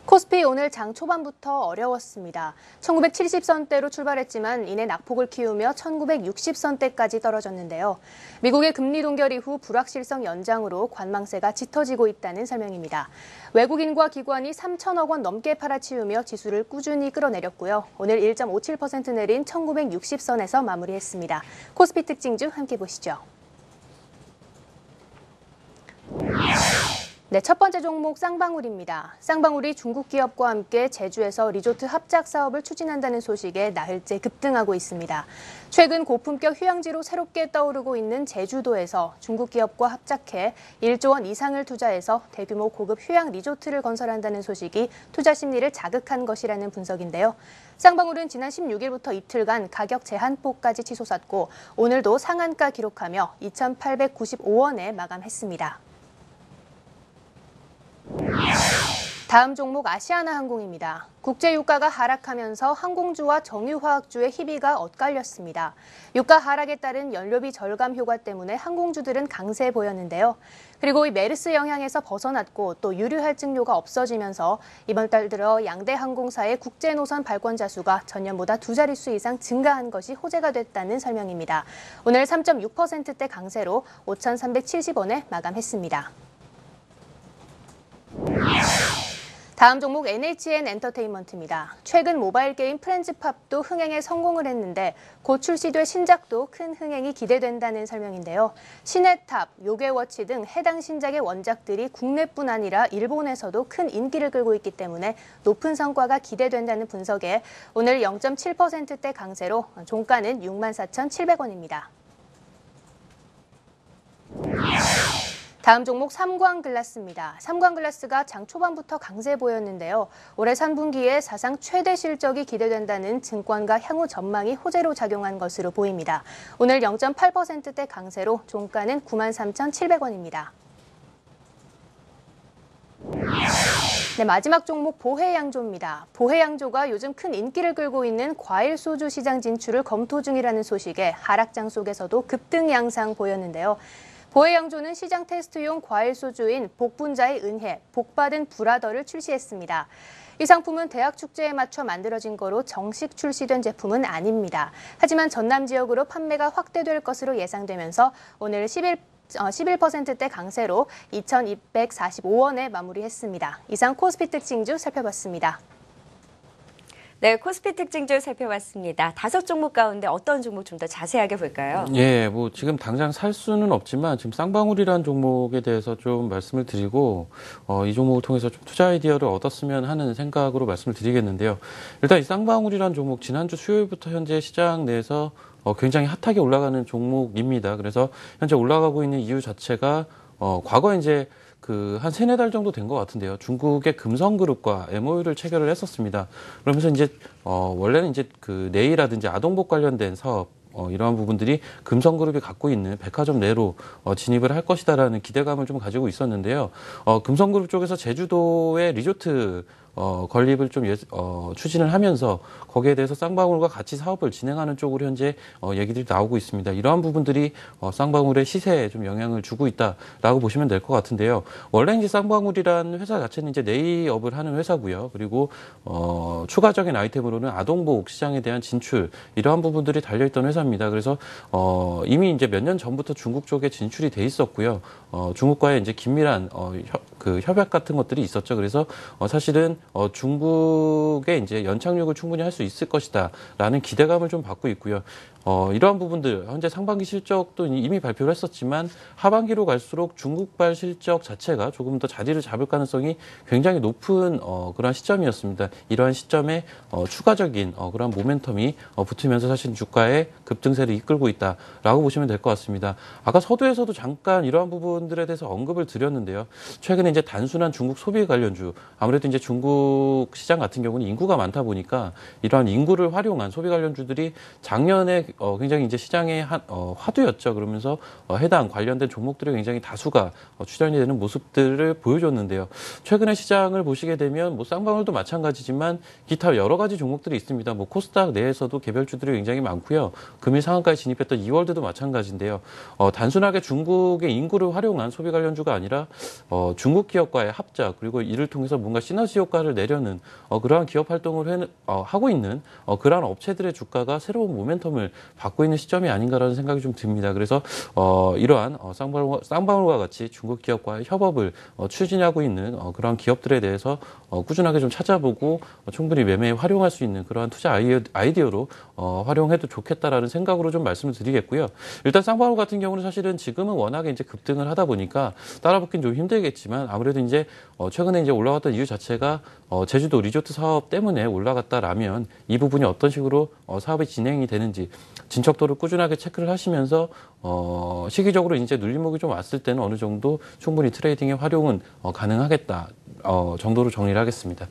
코스피 오늘 장 초반부터 어려웠습니다. 1970선대로 출발했지만 이내 낙폭을 키우며 1960선대까지 떨어졌는데요. 미국의 금리 동결 이후 불확실성 연장으로 관망세가 짙어지고 있다는 설명입니다. 외국인과 기관이 3천억 원 넘게 팔아치우며 지수를 꾸준히 끌어내렸고요. 오늘 1.57% 내린 1960선에서 마무리했습니다. 코스피 특징주 함께 보시죠. 네, 첫 번째 종목 쌍방울입니다. 쌍방울이 중국 기업과 함께 제주에서 리조트 합작 사업을 추진한다는 소식에 나흘째 급등하고 있습니다. 최근 고품격 휴양지로 새롭게 떠오르고 있는 제주도에서 중국 기업과 합작해 1조 원 이상을 투자해서 대규모 고급 휴양 리조트를 건설한다는 소식이 투자 심리를 자극한 것이라는 분석인데요. 쌍방울은 지난 16일부터 이틀간 가격 제한폭까지 치솟았고 오늘도 상한가 기록하며 2,895원에 마감했습니다. 다음 종목 아시아나항공입니다. 국제 유가가 하락하면서 항공주와 정유화학주의 희비가 엇갈렸습니다. 유가 하락에 따른 연료비 절감 효과 때문에 항공주들은 강세 보였는데요. 그리고 이 메르스 영향에서 벗어났고 또 유류 할증료가 없어지면서 이번 달 들어 양대 항공사의 국제 노선 발권자 수가 전년보다 두 자릿수 이상 증가한 것이 호재가 됐다는 설명입니다. 오늘 3.6%대 강세로 5,370원에 마감했습니다. 다음 종목 NHN 엔터테인먼트입니다. 최근 모바일 게임 프렌즈팝도 흥행에 성공을 했는데 곧 출시될 신작도 큰 흥행이 기대된다는 설명인데요. 신의 탑, 요괴워치 등 해당 신작의 원작들이 국내뿐 아니라 일본에서도 큰 인기를 끌고 있기 때문에 높은 성과가 기대된다는 분석에 오늘 0.7%대 강세로 종가는 64,700원입니다. 다음 종목 삼광글라스입니다. 삼광글라스가 장 초반부터 강세 보였는데요. 올해 3분기에 사상 최대 실적이 기대된다는 증권가 향후 전망이 호재로 작용한 것으로 보입니다. 오늘 0.8%대 강세로 종가는 93,700원입니다. 네, 마지막 종목 보혜양조입니다. 보혜양조가 요즘 큰 인기를 끌고 있는 과일 소주 시장 진출을 검토 중이라는 소식에 하락장 속에서도 급등 양상 보였는데요. 보혜양조는 시장 테스트용 과일 소주인 복분자의 은혜, 복받은 브라더를 출시했습니다. 이 상품은 대학 축제에 맞춰 만들어진 거로 정식 출시된 제품은 아닙니다. 하지만 전남 지역으로 판매가 확대될 것으로 예상되면서 오늘 11%대 강세로 2,245원에 마무리했습니다. 이상 코스피 특징주 살펴봤습니다. 네, 코스피 특징주 살펴봤습니다. 5종목 가운데 어떤 종목 좀 더 자세하게 볼까요? 예, 뭐 지금 당장 살 수는 없지만 지금 쌍방울이라는 종목에 대해서 좀 말씀을 드리고 이 종목을 통해서 좀 투자 아이디어를 얻었으면 하는 생각으로 말씀을 드리겠는데요. 일단 이 쌍방울이라는 종목 지난주 수요일부터 현재 시장 내에서 굉장히 핫하게 올라가는 종목입니다. 그래서 현재 올라가고 있는 이유 자체가 과거에 이제 한 3-4달 정도 된 것 같은데요. 중국의 금성그룹과 MOU를 체결을 했었습니다. 그러면서 이제, 원래는 이제 네일이라든지 아동복 관련된 사업, 이러한 부분들이 금성그룹이 갖고 있는 백화점 내로 진입을 할 것이다라는 기대감을 좀 가지고 있었는데요. 금성그룹 쪽에서 제주도의 리조트 건립을 좀 추진을 하면서 거기에 대해서 쌍방울과 같이 사업을 진행하는 쪽으로 현재 얘기들이 나오고 있습니다. 이러한 부분들이 쌍방울의 시세에 좀 영향을 주고 있다라고 보시면 될 것 같은데요. 원래 이제 쌍방울이라는 회사 자체는 이제 네이업을 하는 회사고요. 그리고 추가적인 아이템으로는 아동복 시장에 대한 진출 이러한 부분들이 달려있던 회사입니다. 그래서 이미 이제 몇 년 전부터 중국 쪽에 진출이 돼 있었고요. 중국과의 이제 긴밀한 협약 같은 것들이 있었죠. 그래서 사실은 중국의 이제 연착륙을 충분히 할 수 있을 것이다라는 기대감을 좀 받고 있고요. 이러한 부분들 현재 상반기 실적도 이미 발표를 했었지만 하반기로 갈수록 중국발 실적 자체가 조금 더 자리를 잡을 가능성이 굉장히 높은 그런 시점이었습니다. 이러한 시점에 추가적인 그런 모멘텀이 붙으면서 사실 주가의 급등세를 이끌고 있다라고 보시면 될 것 같습니다. 아까 서두에서도 잠깐 이러한 부분들에 대해서 언급을 드렸는데요. 최근에 이제 단순한 중국 소비 관련주, 아무래도 이제 중국 시장 같은 경우는 인구가 많다 보니까 이러한 인구를 활용한 소비 관련주들이 작년에 굉장히 이제 시장의 화두였죠. 그러면서 해당 관련된 종목들이 굉장히 다수가 출연이 되는 모습들을 보여줬는데요. 최근에 시장을 보시게 되면 뭐 쌍방울도 마찬가지지만 기타 여러 가지 종목들이 있습니다. 뭐 코스닥 내에서도 개별주들이 굉장히 많고요. 금일 상한가에 진입했던 이월드도 마찬가지인데요. 단순하게 중국의 인구를 활용한 소비 관련주가 아니라 중국 중국 기업과의 합작 그리고 이를 통해서 뭔가 시너지 효과를 내려는 그러한 기업 활동을 하고 있는 그러한 업체들의 주가가 새로운 모멘텀을 받고 있는 시점이 아닌가라는 생각이 좀 듭니다. 그래서 이러한 쌍방울과 같이 중국 기업과의 협업을 추진하고 있는 그러한 기업들에 대해서 꾸준하게 좀 찾아보고 충분히 매매에 활용할 수 있는 그러한 투자 아이디어로 활용해도 좋겠다라는 생각으로 좀 말씀을 드리겠고요. 일단 쌍방울 같은 경우는 사실은 지금은 워낙에 이제 급등을 하다 보니까 따라붙긴 좀 힘들겠지만 아무래도 이제 최근에 이제 올라갔던 이유 자체가 제주도 리조트 사업 때문에 올라갔다라면 이 부분이 어떤 식으로 사업이 진행이 되는지 진척도를 꾸준하게 체크를 하시면서 시기적으로 이제 눌림목이 좀 왔을 때는 어느 정도 충분히 트레이딩에 활용은 가능하겠다 정도로 정리를 하겠습니다.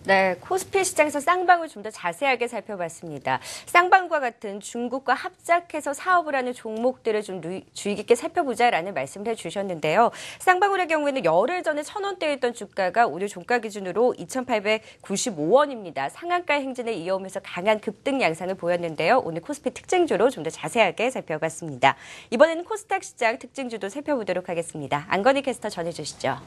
네, 코스피 시장에서 쌍방울 좀 더 자세하게 살펴봤습니다. 쌍방울과 같은 중국과 합작해서 사업을 하는 종목들을 좀 주의 깊게 살펴보자라는 말씀을 해주셨는데요. 쌍방울의 경우에는 열흘 전에 1,000원대에 있던 주가가 오늘 종가 기준으로 2,895원입니다. 상한가 행진을 이어오면서 강한 급등 양상을 보였는데요. 오늘 코스피 특징주로 좀 더 자세하게 살펴봤습니다. 이번에는 코스닥 시장 특징주도 살펴보도록 하겠습니다. 안건희 캐스터 전해주시죠.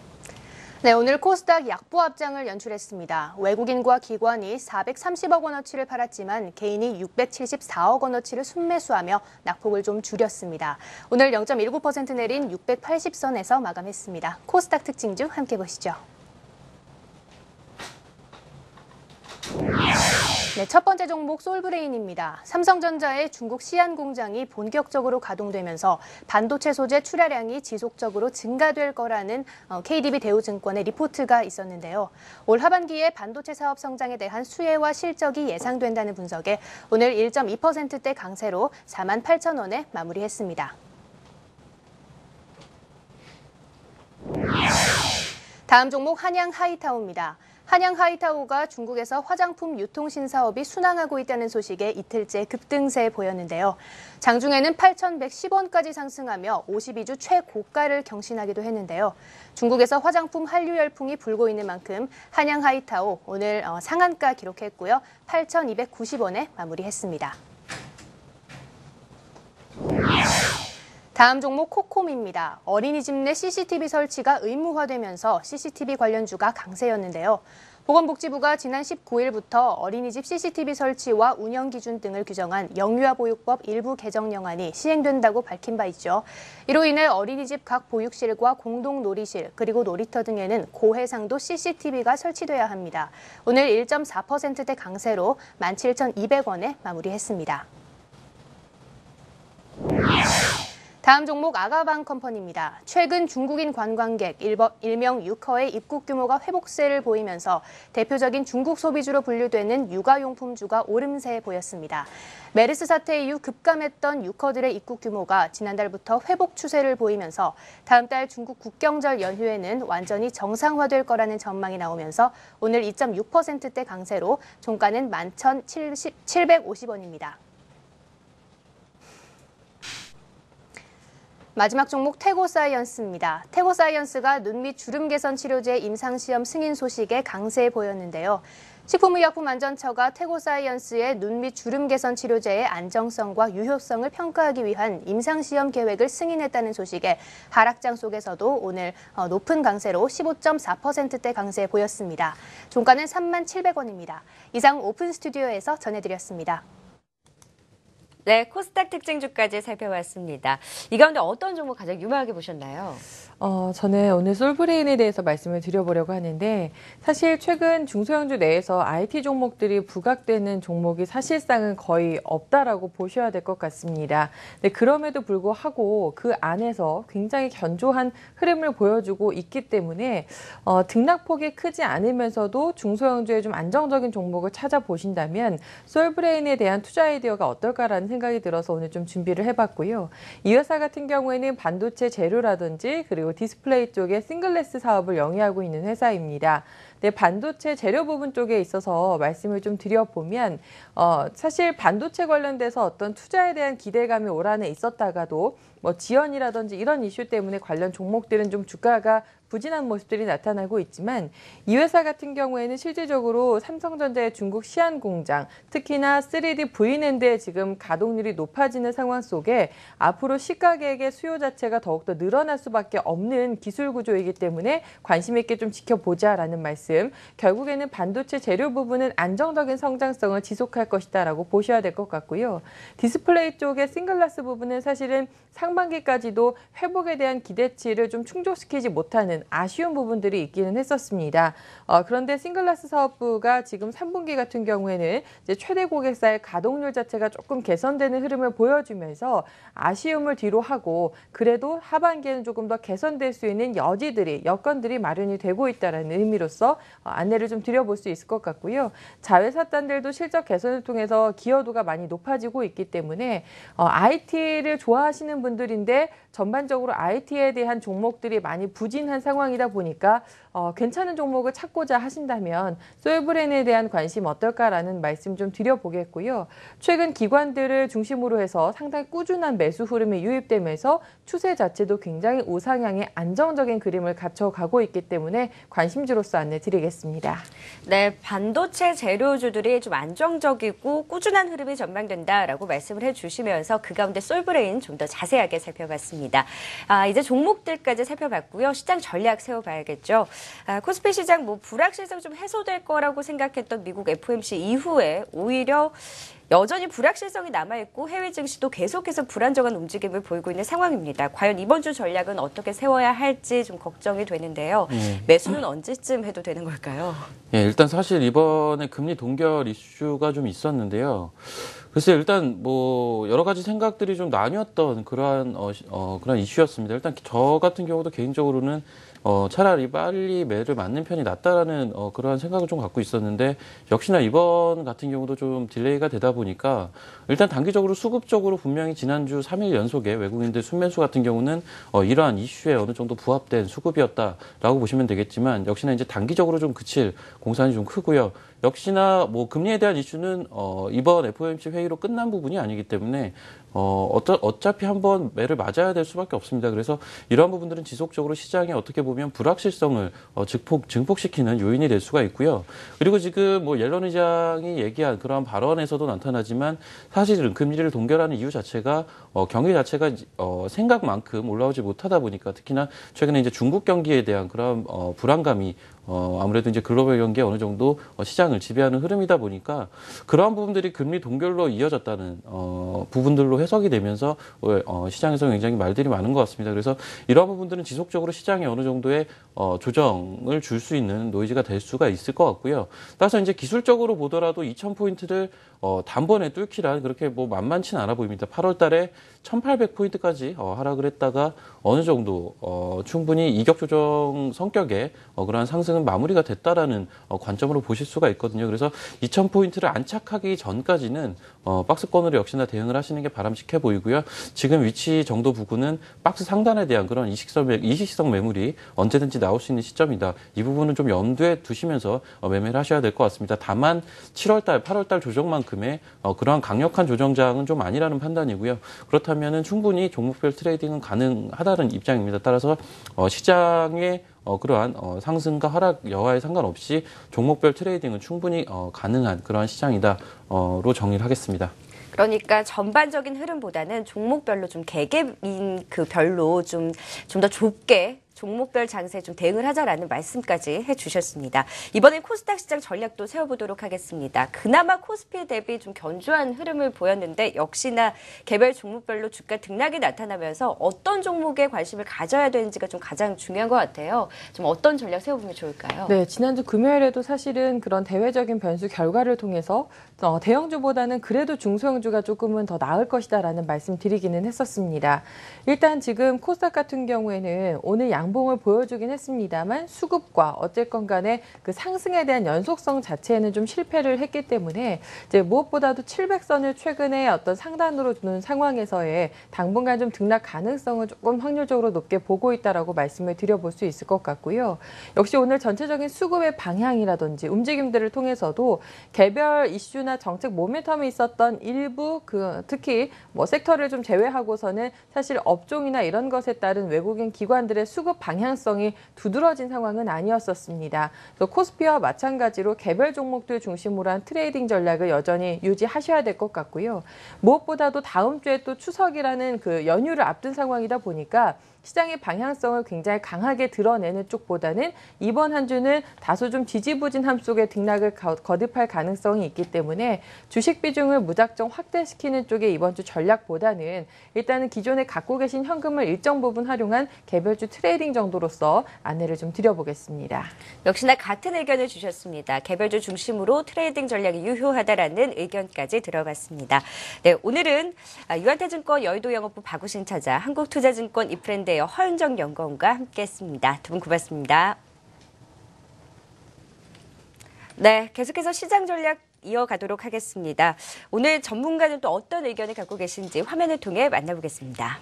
네, 오늘 코스닥 약보 합장을 연출했습니다. 외국인과 기관이 430억 원어치를 팔았지만 개인이 674억 원어치를 순매수하며 낙폭을 좀 줄였습니다. 오늘 0.19% 내린 680선에서 마감했습니다. 코스닥 특징주 함께 보시죠. 네, 첫 번째 종목 솔브레인입니다. 삼성전자의 중국 시안 공장이 본격적으로 가동되면서 반도체 소재 출하량이 지속적으로 증가될 거라는 KDB 대우증권의 리포트가 있었는데요. 올 하반기에 반도체 사업 성장에 대한 수혜와 실적이 예상된다는 분석에 오늘 1.2%대 강세로 48,000원에 마무리했습니다. 다음 종목 한양 하이타오입니다. 한양 하이타오가 중국에서 화장품 유통 신사업이 순항하고 있다는 소식에 이틀째 급등세 보였는데요. 장중에는 8,110원까지 상승하며 52주 최고가를 경신하기도 했는데요. 중국에서 화장품 한류 열풍이 불고 있는 만큼 한양 하이타오 오늘 상한가 기록했고요. 8,290원에 마무리했습니다. 다음 종목 코콤입니다. 어린이집 내 CCTV 설치가 의무화되면서 CCTV 관련주가 강세였는데요. 보건복지부가 지난 19일부터 어린이집 CCTV 설치와 운영 기준 등을 규정한 영유아보육법 일부 개정령안이 시행된다고 밝힌 바 있죠. 이로 인해 어린이집 각 보육실과 공동놀이실 그리고 놀이터 등에는 고해상도 CCTV가 설치돼야 합니다. 오늘 1.4%대 강세로 17,200원에 마무리했습니다. 다음 종목 아가방 컴퍼니입니다. 최근 중국인 관광객 일명 유커의 입국 규모가 회복세를 보이면서 대표적인 중국 소비주로 분류되는 육아용품주가 오름세 보였습니다. 메르스 사태 이후 급감했던 유커들의 입국 규모가 지난달부터 회복 추세를 보이면서 다음 달 중국 국경절 연휴에는 완전히 정상화될 거라는 전망이 나오면서 오늘 2.6%대 강세로 종가는 11,750원입니다. 마지막 종목 태고사이언스입니다. 태고사이언스가 눈 및 주름 개선 치료제 임상시험 승인 소식에 강세 보였는데요. 식품의약품안전처가 태고사이언스의 눈 및 주름 개선 치료제의 안정성과 유효성을 평가하기 위한 임상시험 계획을 승인했다는 소식에 하락장 속에서도 오늘 높은 강세로 15.4%대 강세 보였습니다. 종가는 37,000원입니다. 이상 오픈 스튜디오에서 전해드렸습니다. 네, 코스닥 특징주까지 살펴봤습니다. 이 가운데 어떤 종목 가장 유망하게 보셨나요? 저는 오늘 솔브레인에 대해서 말씀을 드려보려고 하는데 사실 최근 중소형주 내에서 IT 종목들이 부각되는 종목이 사실상은 거의 없다라고 보셔야 될 것 같습니다. 네, 그럼에도 불구하고 그 안에서 굉장히 견조한 흐름을 보여주고 있기 때문에 등락폭이 크지 않으면서도 중소형주의 좀 안정적인 종목을 찾아보신다면 솔브레인에 대한 투자 아이디어가 어떨까라는 생각이 들어서 오늘 좀 준비를 해봤고요. 이 회사 같은 경우에는 반도체 재료라든지 그리고 디스플레이 쪽에 싱글레스 사업을 영위하고 있는 회사입니다. 네, 반도체 재료 부분 쪽에 있어서 말씀을 좀 드려보면 사실 반도체 관련돼서 어떤 투자에 대한 기대감이 올 한해 있었다가도 뭐 지연이라든지 이런 이슈 때문에 관련 종목들은 좀 주가가 부진한 모습들이 나타나고 있지만 이 회사 같은 경우에는 실질적으로 삼성전자의 중국 시안 공장, 특히나 3D V낸드의 지금 가동률이 높아지는 상황 속에 앞으로 시가계획의 수요 자체가 더욱더 늘어날 수밖에 없는 기술 구조이기 때문에 관심 있게 좀 지켜보자라는 말씀. 결국에는 반도체 재료 부분은 안정적인 성장성을 지속할 것이다라고 보셔야 될 것 같고요. 디스플레이 쪽의 싱글라스 부분은 사실은 상반기까지도 회복에 대한 기대치를 좀 충족시키지 못하는 아쉬운 부분들이 있기는 했었습니다. 그런데 싱글라스 사업부가 지금 3분기 같은 경우에는 이제 최대 고객사의 가동률 자체가 조금 개선되는 흐름을 보여주면서 아쉬움을 뒤로 하고 그래도 하반기에는 조금 더 개선될 수 있는 여건들이 마련이 되고 있다는 의미로서 안내를 좀 드려볼 수 있을 것 같고요. 자회사단들도 실적 개선을 통해서 기여도가 많이 높아지고 있기 때문에 IT를 좋아하시는 분들인데 전반적으로 IT에 대한 종목들이 많이 부진한 상황이다 보니까 괜찮은 종목을 찾고자 하신다면 솔브랜에 대한 관심 어떨까라는 말씀 좀 드려보겠고요. 최근 기관들을 중심으로 해서 상당히 꾸준한 매수 흐름이 유입되면서 추세 자체도 굉장히 우상향의 안정적인 그림을 갖춰가고 있기 때문에 관심주로서 안내 드리겠습니다. 네, 반도체 재료주들이 좀 안정적이고 꾸준한 흐름이 전망된다라고 말씀을 해주시면서 그 가운데 솔브레인 좀 더 자세하게 살펴봤습니다. 이제 종목들까지 살펴봤고요. 시장 전략 세워봐야겠죠. 코스피 시장 불확실성 좀 해소될 거라고 생각했던 미국 FOMC 이후에 오히려 여전히 불확실성이 남아있고 해외 증시도 계속해서 불안정한 움직임을 보이고 있는 상황입니다. 과연 이번 주 전략은 어떻게 세워야 할지 좀 걱정이 되는데요. 매수는 언제쯤 해도 되는 걸까요? 일단 사실 이번에 금리 동결 이슈가 좀 있었는데요. 글쎄 일단 여러 가지 생각들이 좀 나뉘었던 그러한 이슈였습니다. 일단 저 같은 경우도 개인적으로는 차라리 빨리 매를 맞는 편이 낫다라는 그러한 생각을 좀 갖고 있었는데 역시나 이번 같은 경우도 좀 딜레이가 되다 보니까 일단 단기적으로 수급적으로 분명히 지난주 3일 연속에 외국인들 순매수 같은 경우는 이러한 이슈에 어느 정도 부합된 수급이었다라고 보시면 되겠지만 역시나 이제 단기적으로 좀 그칠 공산이 좀 크고요. 역시나 금리에 대한 이슈는 이번 FOMC 회의로 끝난 부분이 아니기 때문에 어차피 한번 매를 맞아야 될 수밖에 없습니다. 그래서 이러한 부분들은 지속적으로 시장에 어떻게 보면 불확실성을 증폭시키는 요인이 될 수가 있고요. 그리고 지금 옐런 의장이 얘기한 그러한 발언에서도 나타나지만 사실은 금리를 동결하는 이유 자체가 경기 자체가 생각만큼 올라오지 못하다 보니까 특히나 최근에 이제 중국 경기에 대한 그런 불안감이 아무래도 이제 글로벌 경기에 어느 정도 시장을 지배하는 흐름이다 보니까 그러한 부분들이 금리 동결로 이어졌다는 부분들로 해석이 되면서 시장에서 굉장히 말들이 많은 것 같습니다. 그래서 이러한 부분들은 지속적으로 시장에 어느 정도의 조정을 줄 수 있는 노이즈가 될 수가 있을 것 같고요. 따라서 이제 기술적으로 보더라도 2,000포인트를 단번에 뚫기란 그렇게 만만치는 않아 보입니다. 8월 달에 1,800포인트까지 하락을 했다가 어느 정도 충분히 이격 조정 성격의 그러한 상승은 마무리가 됐다라는 관점으로 보실 수가 있거든요. 그래서 2,000포인트를 안착하기 전까지는 박스권으로 역시나 대응을 하시는 게 바람직해 보이고요. 지금 위치 정도 부근은 박스 상단에 대한 그런 이식성 매물이 언제든지 나올 수 있는 시점이다. 이 부분은 좀 염두에 두시면서 매매를 하셔야 될 것 같습니다. 다만 7월달, 8월달 조정만큼의 그러한 강력한 조정장은 좀 아니라는 판단이고요. 그렇다면은 충분히 종목별 트레이딩은 가능하다는 입장입니다. 따라서 시장의 그러한 상승과 하락 여하에 상관없이 종목별 트레이딩은 충분히 가능한 그러한 시장이다로 정리를 하겠습니다. 그러니까 전반적인 흐름보다는 종목별로 좀 개개인 별로 좀 더 좁게 종목별 장세에 좀 대응을 하자라는 말씀까지 해주셨습니다. 이번엔 코스닥 시장 전략도 세워보도록 하겠습니다. 그나마 코스피 대비 좀 견조한 흐름을 보였는데 역시나 개별 종목별로 주가 등락이 나타나면서 어떤 종목에 관심을 가져야 되는지가 좀 가장 중요한 것 같아요. 좀 어떤 전략 세워보면 좋을까요? 네, 지난주 금요일에도 사실은 그런 대외적인 변수 결과를 통해서 대형주보다는 그래도 중소형주가 조금은 더 나을 것이다라는 말씀 드리기는 했었습니다. 일단 지금 코스닥 같은 경우에는 오늘 양 양봉을 보여주긴 했습니다만 수급과 어쨌건 간에 그 상승에 대한 연속성 자체에는 좀 실패를 했기 때문에 이제 무엇보다도 700선을 최근에 어떤 상단으로 두는 상황에서의 당분간 좀 등락 가능성을 조금 확률적으로 높게 보고 있다라고 말씀을 드려볼 수 있을 것 같고요. 역시 오늘 전체적인 수급의 방향이라든지 움직임들을 통해서도 개별 이슈나 정책 모멘텀이 있었던 일부 특히 뭐 섹터를 좀 제외하고서는 사실 업종이나 이런 것에 따른 외국인 기관들의 수급 방향성이 두드러진 상황은 아니었었습니다. 그래서 코스피와 마찬가지로 개별 종목들 중심으로 한 트레이딩 전략을 여전히 유지하셔야 될 것 같고요. 무엇보다도 다음 주에 또 추석이라는 그 연휴를 앞둔 상황이다 보니까 시장의 방향성을 굉장히 강하게 드러내는 쪽보다는 이번 한 주는 다소 좀 지지부진함 속에 등락을 거듭할 가능성이 있기 때문에 주식 비중을 무작정 확대시키는 쪽의 이번 주 전략보다는 일단은 기존에 갖고 계신 현금을 일정 부분 활용한 개별주 트레이딩 정도로서 안내를 좀 드려보겠습니다. 역시나 같은 의견을 주셨습니다. 개별주 중심으로 트레이딩 전략이 유효하다라는 의견까지 들어봤습니다. 네, 오늘은 유한타증권 여의도 영업부 박우신 차자, 한국투자증권 이프렌드 허윤정 연구원과 함께했습니다. 두 분 고맙습니다. 네, 계속해서 시장 전략 이어가도록 하겠습니다. 오늘 전문가는 또 어떤 의견을 갖고 계신지 화면을 통해 만나보겠습니다.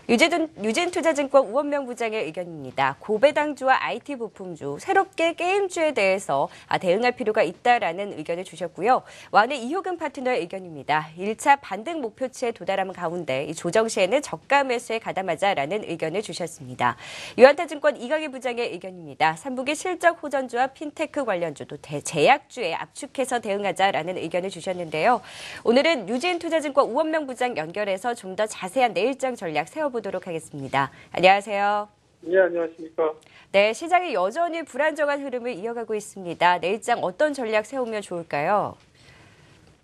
유진투자증권 우원명 부장의 의견입니다. 고배당주와 IT 부품주, 새롭게 게임주에 대해서 대응할 필요가 있다라는 의견을 주셨고요. 완의 이효근 파트너의 의견입니다. 1차 반등 목표치에 도달하는 가운데 이 조정 시에는 저가 매수에 가담하자라는 의견을 주셨습니다. 유한타증권 이강희 부장의 의견입니다. 3분기 실적 호전주와 핀테크 관련주 또 제약주에 압축해서 대응하자라는 의견을 주셨는데요. 오늘은 유진투자증권 우원명 부장 연결해서 좀 더 자세한 내일장 전략 세워보도록 하겠습니다. 안녕하세요. 네, 안녕하십니까. 네, 시장이 여전히 불안정한 흐름을 이어가고 있습니다. 내일장 어떤 전략 세우면 좋을까요?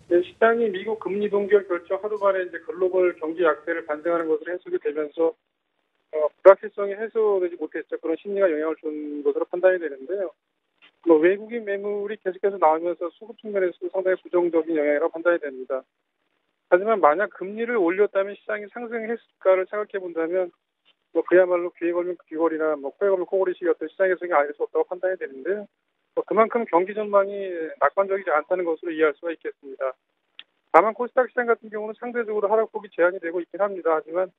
네, 시장이 미국 금리 동결 결정 하루 만에 이제 글로벌 경제 약세를 반등하는 것으로 해석이 되면서 불확실성이 해소되지 못했죠. 그런 심리가 영향을 준 것으로 판단이 되는데요. 외국인 매물이 계속해서 나오면서 수급 측면에서 상당히 부정적인 영향이라고 판단이 됩니다. 하지만 만약 금리를 올렸다면 시장이 상승했을까를 생각해 본다면 그야말로 귀에 걸면 귀걸이나 코에 걸면 코걸이식 어떤 시장 해석이 아닐 수 없다고 판단이 되는데요. 그만큼 경기 전망이 낙관적이지 않다는 것으로 이해할 수가 있겠습니다. 다만 코스닥 시장 같은 경우는 상대적으로 하락폭이 제한이 되고 있긴 합니다. 하지만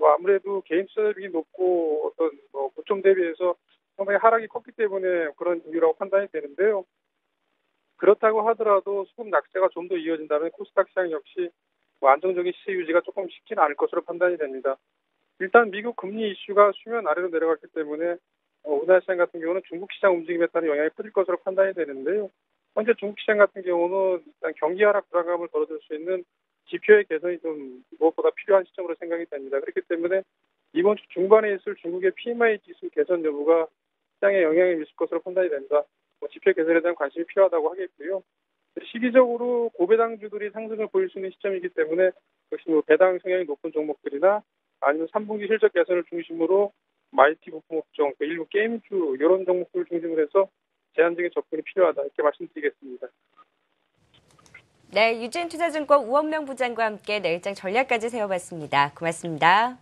아무래도 개인 투자율이 높고 어떤 고점 대비해서 상당히 하락이 컸기 때문에 그런 이유라고 판단이 되는데요. 그렇다고 하더라도 수급 낙세가 좀 더 이어진다면 코스닥 시장 역시 안정적인 시세 유지가 조금 쉽지는 않을 것으로 판단이 됩니다. 일단 미국 금리 이슈가 수면 아래로 내려갔기 때문에 우리나라 시장 같은 경우는 중국 시장 움직임에 따른 영향이 커질 것으로 판단이 되는데요. 현재 중국 시장 같은 경우는 일단 경기 하락 불안감을 덜어줄 수 있는 지표의 개선이 좀 무엇보다 필요한 시점으로 생각이 됩니다. 그렇기 때문에 이번 주 중반에 있을 중국의 PMI 지수 개선 여부가 시장에 영향을 미칠 것으로 판단이 됩니다. 지표 개선에 대한 관심이 필요하다고 하겠고요. 시기적으로 고배당주들이 상승을 보일 수 있는 시점이기 때문에 역시 배당 성향이 높은 종목들이나 아니면 3분기 실적 개선을 중심으로 IT 부품 업종, 일부 게임주 이런 종목들을 중심으로 해서 제한적인 접근이 필요하다 이렇게 말씀드리겠습니다. 네, 유진투자증권 우원명 부장과 함께 내일장 전략까지 세워봤습니다. 고맙습니다.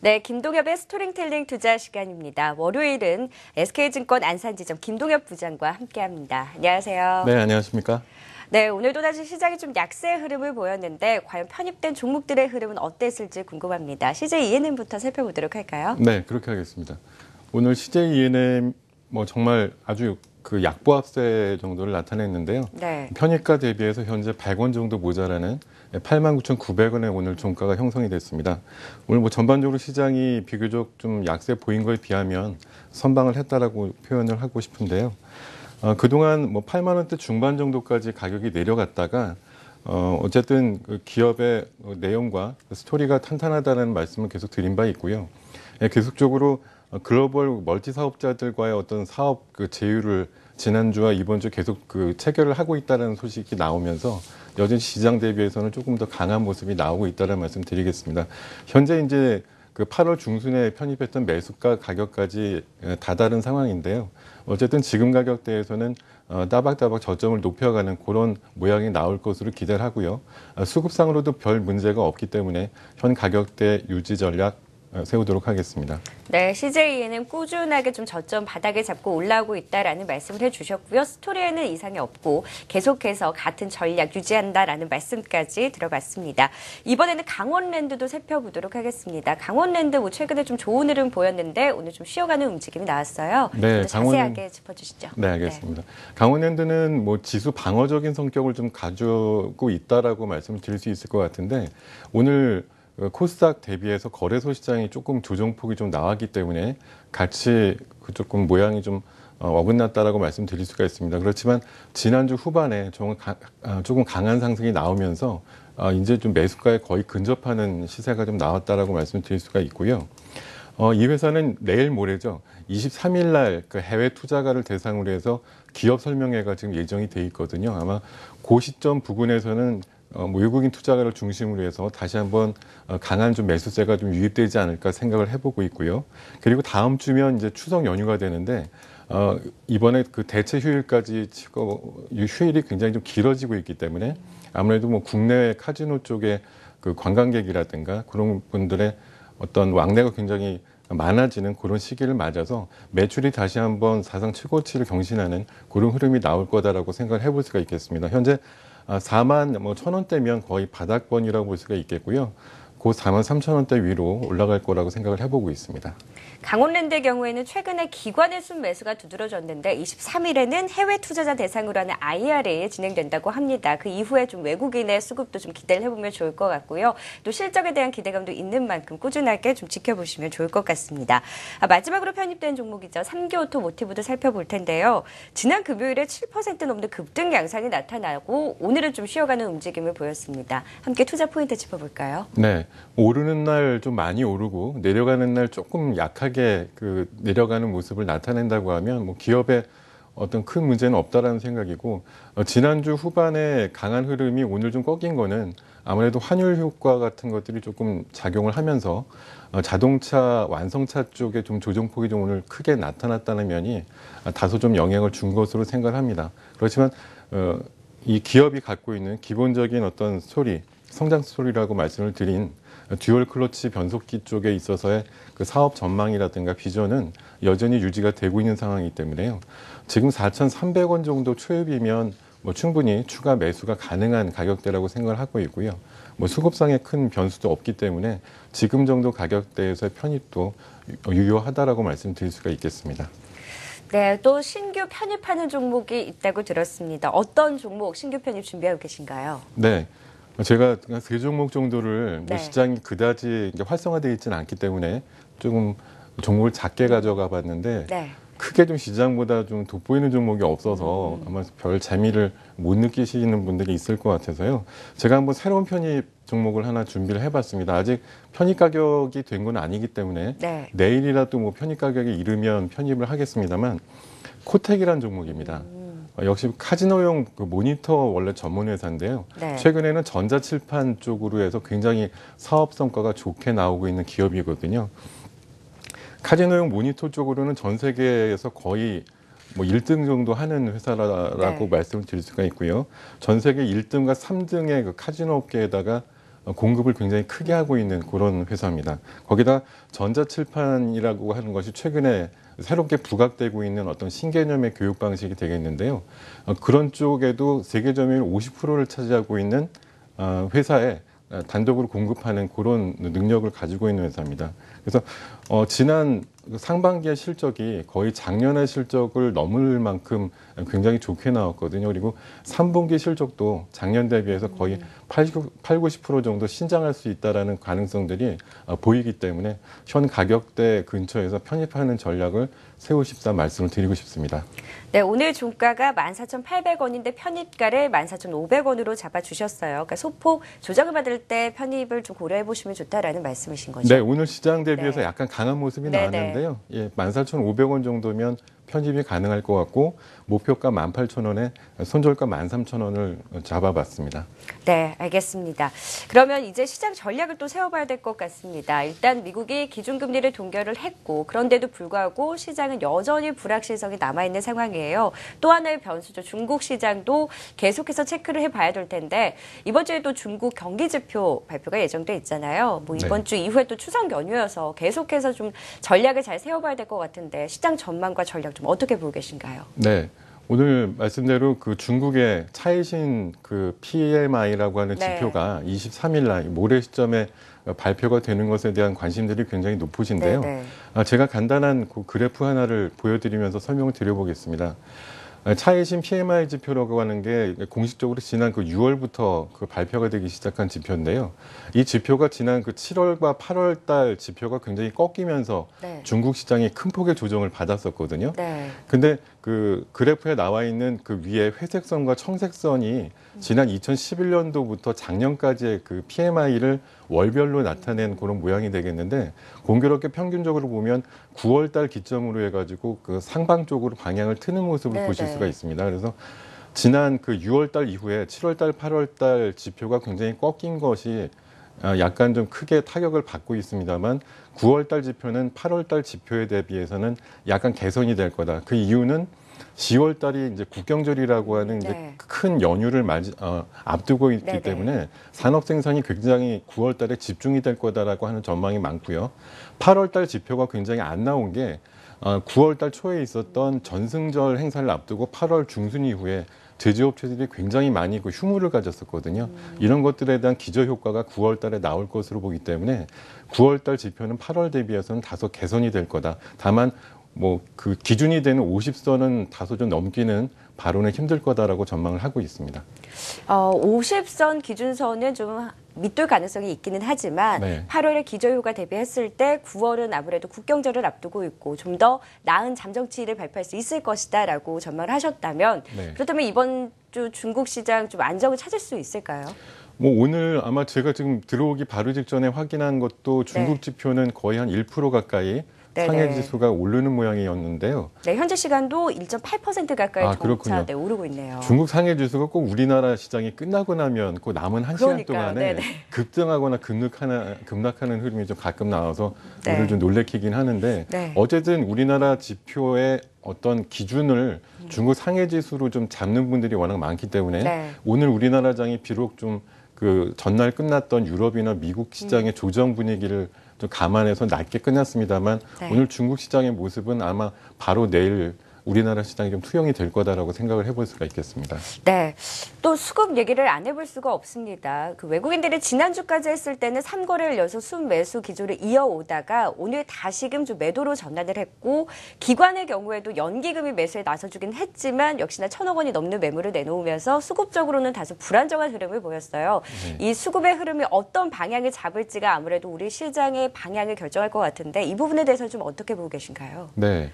네, 김동엽의 스토리텔링 투자 시간입니다. 월요일은 SK증권 안산지점 김동엽 부장과 함께합니다. 안녕하세요. 네, 안녕하십니까? 네, 오늘도 다시 시장이 좀 약세의 흐름을 보였는데 과연 편입된 종목들의 흐름은 어땠을지 궁금합니다. CJ ENM부터 살펴보도록 할까요? 네, 그렇게 하겠습니다. 오늘 CJ ENM 정말 아주 약보합세 정도를 나타냈는데요. 네. 편입가 대비해서 현재 100원 정도 모자라는 89,900원의 오늘 종가가 형성이 됐습니다. 오늘 전반적으로 시장이 비교적 좀 약세 보인 거에 비하면 선방을 했다라고 표현을 하고 싶은데요. 그동안 8만 원대 중반 정도까지 가격이 내려갔다가 어쨌든 기업의 내용과 스토리가 탄탄하다는 말씀을 계속 드린 바 있고요. 계속적으로 글로벌 멀티 사업자들과의 어떤 사업 제휴를 지난주와 이번 주 계속 체결을 하고 있다는 소식이 나오면서 여전히 시장 대비해서는 조금 더 강한 모습이 나오고 있다는 말씀 드리겠습니다. 현재 이제 그 8월 중순에 편입했던 매수가 가격까지 다다른 상황인데요. 어쨌든 지금 가격대에서는 따박따박 저점을 높여가는 그런 모양이 나올 것으로 기대를 하고요. 수급상으로도 별 문제가 없기 때문에 현 가격대 유지 전략 세우도록 하겠습니다. 네, CJEN은 꾸준하게 좀 저점 바닥에 잡고 올라오고 있다라는 말씀을 해주셨고요. 스토리에는 이상이 없고 계속해서 같은 전략 유지한다라는 말씀까지 들어봤습니다. 이번에는 강원랜드도 살펴보도록 하겠습니다. 강원랜드 최근에 좀 좋은 흐름 보였는데 오늘 좀 쉬어가는 움직임이 나왔어요. 네, 자세하게 짚어주시죠. 네, 알겠습니다. 네. 강원랜드는 지수 방어적인 성격을 좀 가지고 있다라고 말씀을 드릴 수 있을 것 같은데 오늘 코스닥 대비해서 거래소 시장이 조금 조정폭이 좀 나왔기 때문에 같이 조금 모양이 좀 어긋났다라고 말씀드릴 수가 있습니다. 그렇지만 지난주 후반에 조금 강한 상승이 나오면서 이제 좀 매수가에 거의 근접하는 시세가 좀 나왔다라고 말씀드릴 수가 있고요. 이 회사는 내일 모레죠. 23일 날 그 해외 투자가를 대상으로 해서 기업 설명회가 지금 예정이 돼 있거든요. 아마 그 시점 부근에서는 외국인 투자가를 중심으로 해서 다시 한번 강한 좀 매수세가 좀 유입되지 않을까 생각을 해보고 있고요. 그리고 다음 주면 이제 추석 연휴가 되는데 이번에 그 대체 휴일까지 치고 휴일이 굉장히 좀 길어지고 있기 때문에 아무래도 국내외 카지노 쪽에 그 관광객이라든가 그런 분들의 어떤 왕래가 굉장히 많아지는 그런 시기를 맞아서 매출이 다시 한번 사상 최고치를 경신하는 그런 흐름이 나올 거다라고 생각을 해볼 수가 있겠습니다. 현재 4만 1,000원대면 거의 바닥권이라고 볼 수가 있겠고요. 그 4만 3,000원대 위로 올라갈 거라고 생각을 해보고 있습니다. 강원랜드의 경우에는 최근에 기관의 순매수가 두드러졌는데 23일에는 해외 투자자 대상으로 하는 IRA 진행된다고 합니다. 그 이후에 좀 외국인의 수급도 좀 기대를 해보면 좋을 것 같고요. 또 실적에 대한 기대감도 있는 만큼 꾸준하게 좀 지켜보시면 좋을 것 같습니다. 마지막으로 편입된 종목이죠. 삼기 오토모티브도 살펴볼 텐데요. 지난 금요일에 7% 넘는 급등 양상이 나타나고 오늘은 좀 쉬어가는 움직임을 보였습니다. 함께 투자 포인트 짚어볼까요? 네. 오르는 날 좀 많이 오르고 내려가는 날 조금 약하게 그 내려가는 모습을 나타낸다고 하면 기업에 어떤 큰 문제는 없다라는 생각이고 지난주 후반에 강한 흐름이 오늘 좀 꺾인 거는 아무래도 환율 효과 같은 것들이 조금 작용을 하면서 자동차 완성차 쪽에 좀 조정폭이 좀 오늘 크게 나타났다는 면이 다소 좀 영향을 준 것으로 생각을 합니다. 그렇지만 이 기업이 갖고 있는 기본적인 어떤 스토리, 성장 스토리라고 말씀을 드린 듀얼 클러치 변속기 쪽에 있어서의 그 사업 전망이라든가 비전은 여전히 유지가 되고 있는 상황이기 때문에요. 지금 4,300원 정도 초입이면 충분히 추가 매수가 가능한 가격대라고 생각을 하고 있고요. 수급상의 큰 변수도 없기 때문에 지금 정도 가격대에서의 편입도 유효하다라고 말씀드릴 수가 있겠습니다. 네, 또 신규 편입하는 종목이 있다고 들었습니다. 어떤 종목 신규 편입 준비하고 계신가요? 네. 제가 세 종목 정도를 네. 시장이 그다지 활성화되어 있지는 않기 때문에 조금 종목을 작게 가져가 봤는데 네. 크게 좀 시장보다 좀 돋보이는 종목이 없어서 아마 별 재미를 못 느끼시는 분들이 있을 것 같아서요. 제가 한번 새로운 편입 종목을 하나 준비를 해봤습니다. 아직 편입 가격이 된 건 아니기 때문에 네. 내일이라도 편입 가격이 이르면 편입을 하겠습니다만 코텍이라는 종목입니다. 역시 카지노용 그 모니터 원래 전문 회사인데요. 네. 최근에는 전자칠판 쪽으로 해서 굉장히 사업 성과가 좋게 나오고 있는 기업이거든요. 카지노용 모니터 쪽으로는 전 세계에서 거의 1등 정도 하는 회사라고 네. 말씀을 드릴 수가 있고요. 전 세계 1등과 3등의 그 카지노 업계에다가 공급을 굉장히 크게 하고 있는 그런 회사입니다. 거기다 전자칠판이라고 하는 것이 최근에 새롭게 부각되고 있는 어떤 신개념의 교육 방식이 되겠는데요. 그런 쪽에도 세계 점유율 50%를 차지하고 있는 회사에 단독으로 공급하는 그런 능력을 가지고 있는 회사입니다. 그래서 지난 상반기의 실적이 거의 작년의 실적을 넘을 만큼 굉장히 좋게 나왔거든요. 그리고 3분기 실적도 작년 대비해서 거의 80-90% 정도 신장할 수 있다는 가능성들이 보이기 때문에 현 가격대 근처에서 편입하는 전략을 세우십사 말씀을 드리고 싶습니다. 네, 오늘 종가가 14,800원인데 편입가를 14,500원으로 잡아주셨어요. 그러니까 소폭 조정을 받을 때 편입을 좀 고려해 보시면 좋다라는 말씀이신 거죠? 네, 오늘 시장 대비해서 네. 약간 강한 모습이 네네. 나왔는데요. 예, 14,500원 정도면 편입이 가능할 것 같고 목표가 18,000원에 손절가 13,000원을 잡아봤습니다. 네, 알겠습니다. 그러면 이제 시장 전략을 또 세워봐야 될 것 같습니다. 일단 미국이 기준금리를 동결을 했고 그런데도 불구하고 시장은 여전히 불확실성이 남아있는 상황이에요. 또 하나의 변수죠. 중국 시장도 계속해서 체크를 해봐야 될 텐데 이번 주에 또 중국 경기지표 발표가 예정돼 있잖아요. 뭐 이번 주 이후에 또 추석 연휴여서 계속해서 좀 전략을 잘 세워봐야 될 것 같은데 시장 전망과 전략 좀 어떻게 보고 계신가요? 네. 오늘 말씀대로 그 중국의 차이신 그 PMI라고 하는 지표가 23일 날 모레 시점에 발표가 되는 것에 대한 관심들이 굉장히 높으신데요. 제가 간단한 그 그래프 하나를 보여드리면서 설명을 드려보겠습니다. 차이신 PMI 지표라고 하는 게 공식적으로 지난 그 6월부터 그 발표가 되기 시작한 지표인데요. 이 지표가 지난 그 7월과 8월 달 지표가 굉장히 꺾이면서 중국 시장이 큰 폭의 조정을 받았었거든요. 근데 그 그래프에 나와 있는 그 위에 회색 선과 청색 선이 지난 2011년도부터 작년까지의 그 PMI를 월별로 나타낸 그런 모양이 되겠는데 공교롭게 평균적으로 보면 9월 달 기점으로 해가지고 그 상방 쪽으로 방향을 트는 모습을 보실 수가 있습니다. 그래서 지난 그 6월 달 이후에 7월 달, 8월 달 지표가 굉장히 꺾인 것이 약간 좀 크게 타격을 받고 있습니다만 9월 달 지표는 8월 달 지표에 대비해서는 약간 개선이 될 거다. 그 이유는 10월 달이 이제 국경절이라고 하는 이제 큰 연휴를 앞두고 있기 때문에 산업 생산이 굉장히 9월 달에 집중이 될 거다라고 하는 전망이 많고요. 8월 달 지표가 굉장히 안 나온 게 9월 달 초에 있었던 전승절 행사를 앞두고 8월 중순 이후에 제조업체들이 굉장히 많이 그 휴무를 가졌었거든요. 이런 것들에 대한 기저 효과가 9월 달에 나올 것으로 보기 때문에 9월 달 지표는 8월 대비해서는 다소 개선이 될 거다. 다만 뭐 그 기준이 되는 50선은 다소 좀 넘기는 바로는 힘들 거다라고 전망을 하고 있습니다. 50선 기준선은 좀 밑돌 가능성이 있기는 하지만 8월에 기저효과 대비했을 때 9월은 아무래도 국경절을 앞두고 있고 좀 더 나은 잠정치를 발표할 수 있을 것이다라고 전망을 하셨다면 그렇다면 이번 주 중국 시장 좀 안정을 찾을 수 있을까요? 뭐 오늘 아마 제가 지금 들어오기 바로 직전에 확인한 것도 중국 지표는 거의 한 1% 가까이 상해지수가 오르는 모양이었는데요. 네, 현재 시간도 1.8% 가까이 점차 오르고 있네요. 중국 상해지수가 꼭 우리나라 시장이 끝나고 나면 그 남은 한 시간 동안에 급등하거나 급락하는 흐름이 좀 가끔 나와서 오늘 좀 놀래키긴 하는데 어쨌든 우리나라 지표의 어떤 기준을 중국 상해지수로 좀 잡는 분들이 워낙 많기 때문에 오늘 우리나라 장이 비록 좀 그 전날 끝났던 유럽이나 미국 시장의 조정 분위기를 좀 감안해서 낮게 끝났습니다만 오늘 중국 시장의 모습은 아마 바로 내일 우리나라 시장이 좀 투영이 될 거다라고 생각을 해볼 수가 있겠습니다. 네, 또 수급 얘기를 안 해볼 수가 없습니다. 그 외국인들이 지난주까지 했을 때는 3거래일 연속 순매수 기조를 이어오다가 오늘 다시금 좀 매도로 전환을 했고 기관의 경우에도 연기금이 매수에 나서주긴 했지만 역시나 1,000억 원이 넘는 매물을 내놓으면서 수급적으로는 다소 불안정한 흐름을 보였어요. 이 수급의 흐름이 어떤 방향을 잡을지가 아무래도 우리 시장의 방향을 결정할 것 같은데 이 부분에 대해서 좀 어떻게 보고 계신가요? 네.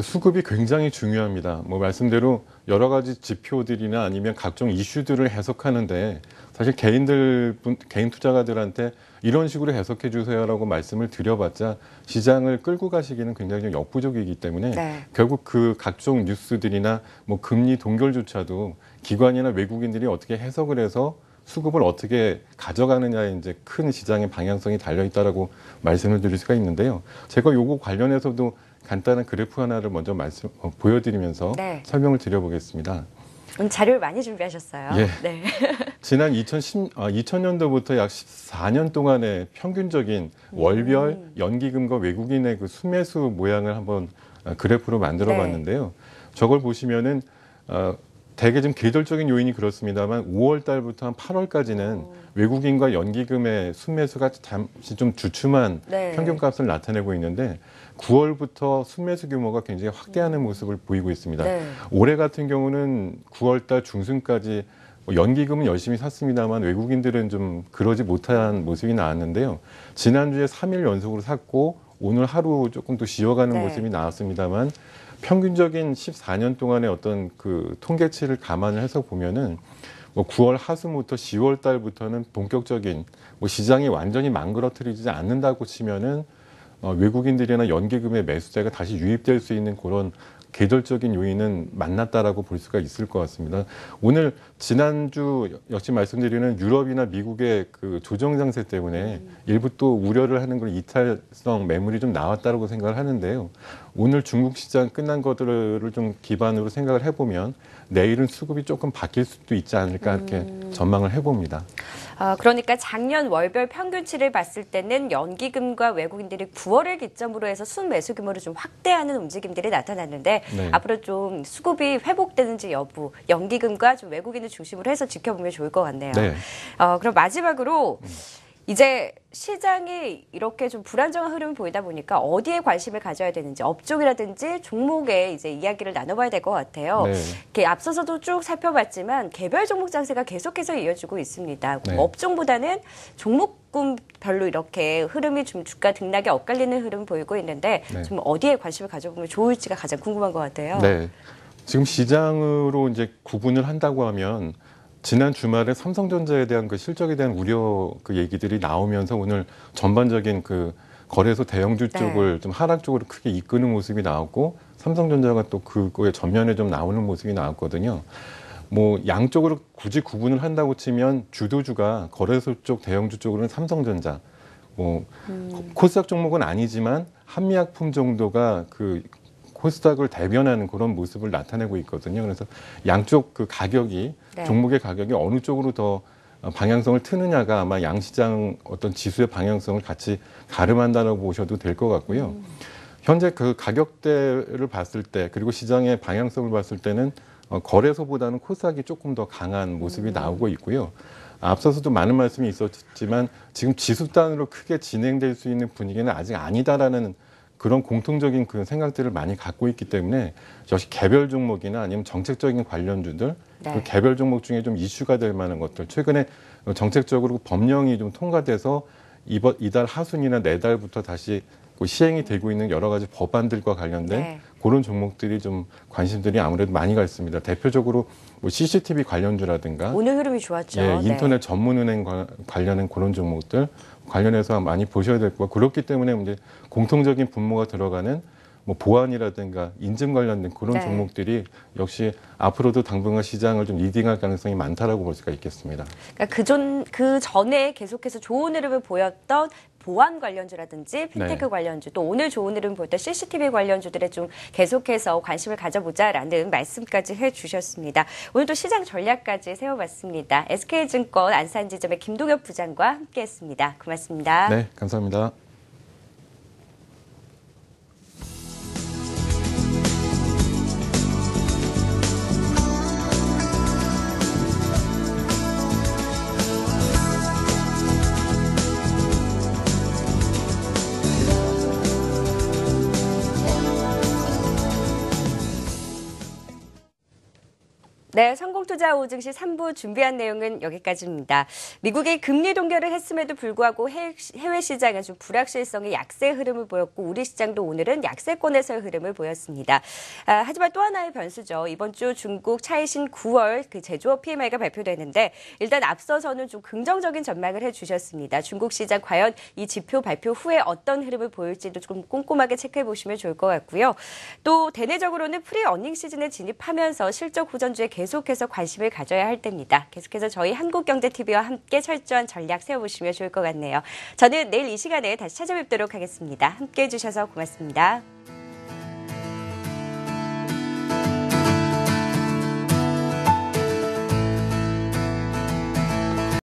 수급이 굉장히 중요합니다. 뭐 말씀대로 여러 가지 지표들이나 아니면 각종 이슈들을 해석하는데 사실 개인 투자가들한테 이런 식으로 해석해 주세요라고 말씀을 드려봤자 시장을 끌고 가시기는 굉장히 좀 역부족이기 때문에 결국 그 각종 뉴스들이나 뭐 금리 동결조차도 기관이나 외국인들이 어떻게 해석을 해서 수급을 어떻게 가져가느냐에 이제 큰 시장의 방향성이 달려 있다라고 말씀을 드릴 수가 있는데요. 제가 요거 관련해서도 간단한 그래프 하나를 먼저 보여드리면서 설명을 드려보겠습니다. 오늘 자료를 많이 준비하셨어요. 지난 2000년도부터 약 14년 동안의 평균적인 월별 연기금과 외국인의 그 수매수 모양을 한번 그래프로 만들어 봤는데요. 저걸 보시면은 대개 좀 계절적인 요인이 그렇습니다만 5월 달부터 한 8월까지는 외국인과 연기금의 순매수가 잠시 좀 주춤한 평균값을 나타내고 있는데 9월부터 순매수 규모가 굉장히 확대하는 모습을 보이고 있습니다. 올해 같은 경우는 9월 달 중순까지 연기금은 열심히 샀습니다만 외국인들은 좀 그러지 못한 모습이 나왔는데요. 지난주에 3일 연속으로 샀고 오늘 하루 조금 더 쉬어가는 모습이 나왔습니다만 평균적인 14년 동안의 어떤 그 통계치를 감안을 해서 보면은 뭐 9월 하순부터 10월 달부터는 본격적인 뭐 시장이 완전히 망그러뜨리지 않는다고 치면은 외국인들이나 연기금의 매수세가 다시 유입될 수 있는 그런 계절적인 요인은 만났다라고 볼 수가 있을 것 같습니다. 오늘 지난주 역시 말씀드리는 유럽이나 미국의 그 조정 장세 때문에 일부 또 우려를 하는 그런 이탈성 매물이 좀 나왔다고 생각을 하는데요. 오늘 중국 시장 끝난 것들을 좀 기반으로 생각을 해보면 내일은 수급이 조금 바뀔 수도 있지 않을까 이렇게 전망을 해봅니다. 그러니까 작년 월별 평균치를 봤을 때는 연기금과 외국인들이 9월을 기점으로 해서 순매수 규모를 좀 확대하는 움직임들이 나타났는데 네. 앞으로 좀 수급이 회복되는지 여부, 연기금과 좀 외국인을 중심으로 해서 지켜보면 좋을 것 같네요. 네. 그럼 마지막으로 이제 시장이 이렇게 좀 불안정한 흐름을 보이다 보니까 어디에 관심을 가져야 되는지 업종이라든지 종목에 이제 이야기를 나눠봐야 될 것 같아요. 네. 이렇게 앞서서도 쭉 살펴봤지만 개별 종목 장세가 계속해서 이어지고 있습니다. 네. 업종보다는 종목군별로 이렇게 흐름이 좀 주가 등락에 엇갈리는 흐름 보이고 있는데 네. 좀 어디에 관심을 가져보면 좋을지가 가장 궁금한 것 같아요. 네. 지금 시장으로 이제 구분을 한다고 하면 지난 주말에 삼성전자에 대한 그 실적에 대한 우려 그 얘기들이 나오면서 오늘 전반적인 그 거래소 대형주 쪽을 좀 하락 쪽으로 크게 이끄는 모습이 나왔고 삼성전자가 또 그거에 전면에 좀 나오는 모습이 나왔거든요. 뭐 양쪽으로 굳이 구분을 한다고 치면 주도주가 거래소 쪽 대형주 쪽으로는 삼성전자, 뭐 코스닥 종목은 아니지만 한미약품 정도가 그 코스닥을 대변하는 그런 모습을 나타내고 있거든요. 그래서 양쪽 그 가격이 종목의 가격이 어느 쪽으로 더 방향성을 트느냐가 아마 양시장 어떤 지수의 방향성을 같이 가름한다고 보셔도 될 것 같고요. 현재 그 가격대를 봤을 때 그리고 시장의 방향성을 봤을 때는 거래소보다는 코스닥이 조금 더 강한 모습이 나오고 있고요. 앞서서도 많은 말씀이 있었지만 지금 지수 단으로 크게 진행될 수 있는 분위기는 아직 아니다라는 그런 공통적인 그 생각들을 많이 갖고 있기 때문에 역시 개별 종목이나 아니면 정책적인 관련주들 그 개별 종목 중에 좀 이슈가 될 만한 것들 최근에 정책적으로 법령이 좀 통과돼서 이달 하순이나 내달부터 다시 시행이 되고 있는 여러 가지 법안들과 관련된 그런 종목들이 좀 관심들이 아무래도 많이 가 있습니다. 대표적으로 뭐 CCTV 관련주라든가 오늘 흐름이 좋았죠. 예, 인터넷 전문은행 관련된 그런 종목들 관련해서 많이 보셔야 될 거고 그렇기 때문에 이제 공통적인 분모가 들어가는 뭐 보안이라든가 인증 관련된 그런 종목들이 역시 앞으로도 당분간 시장을 좀 리딩할 가능성이 많다라고 볼 수가 있겠습니다. 그러니까 그 전에 계속해서 좋은 흐름을 보였던 보안 관련주라든지 핀테크 관련주 또 오늘 좋은 흐름 보였던 CCTV 관련주들에 좀 계속해서 관심을 가져보자라는 말씀까지 해주셨습니다. 오늘도 시장 전략까지 세워봤습니다. SK증권 안산지점의 김동엽 부장과 함께했습니다. 고맙습니다. 네, 감사합니다. 네, 성공투자 오증시 3부 준비한 내용은 여기까지입니다. 미국이 금리 동결을 했음에도 불구하고 해외 시장은 좀 불확실성의 약세 흐름을 보였고 우리 시장도 오늘은 약세권에서의 흐름을 보였습니다. 하지만 또 하나의 변수죠. 이번 주 중국 차이신 9월 그 제조업 PMI가 발표되는데 일단 앞서서는 좀 긍정적인 전망을 해주셨습니다. 중국 시장 과연 이 지표 발표 후에 어떤 흐름을 보일지도 좀 꼼꼼하게 체크해 보시면 좋을 것 같고요. 또 대내적으로는 프리 어닝 시즌에 진입하면서 실적 호전주에 계속해서 관심을 가져야 할 때입니다. 계속해서 저희 한국경제TV와 함께 철저한 전략 세워보시면 좋을 것 같네요. 저는 내일 이 시간에 다시 찾아뵙도록 하겠습니다. 함께해 주셔서 고맙습니다.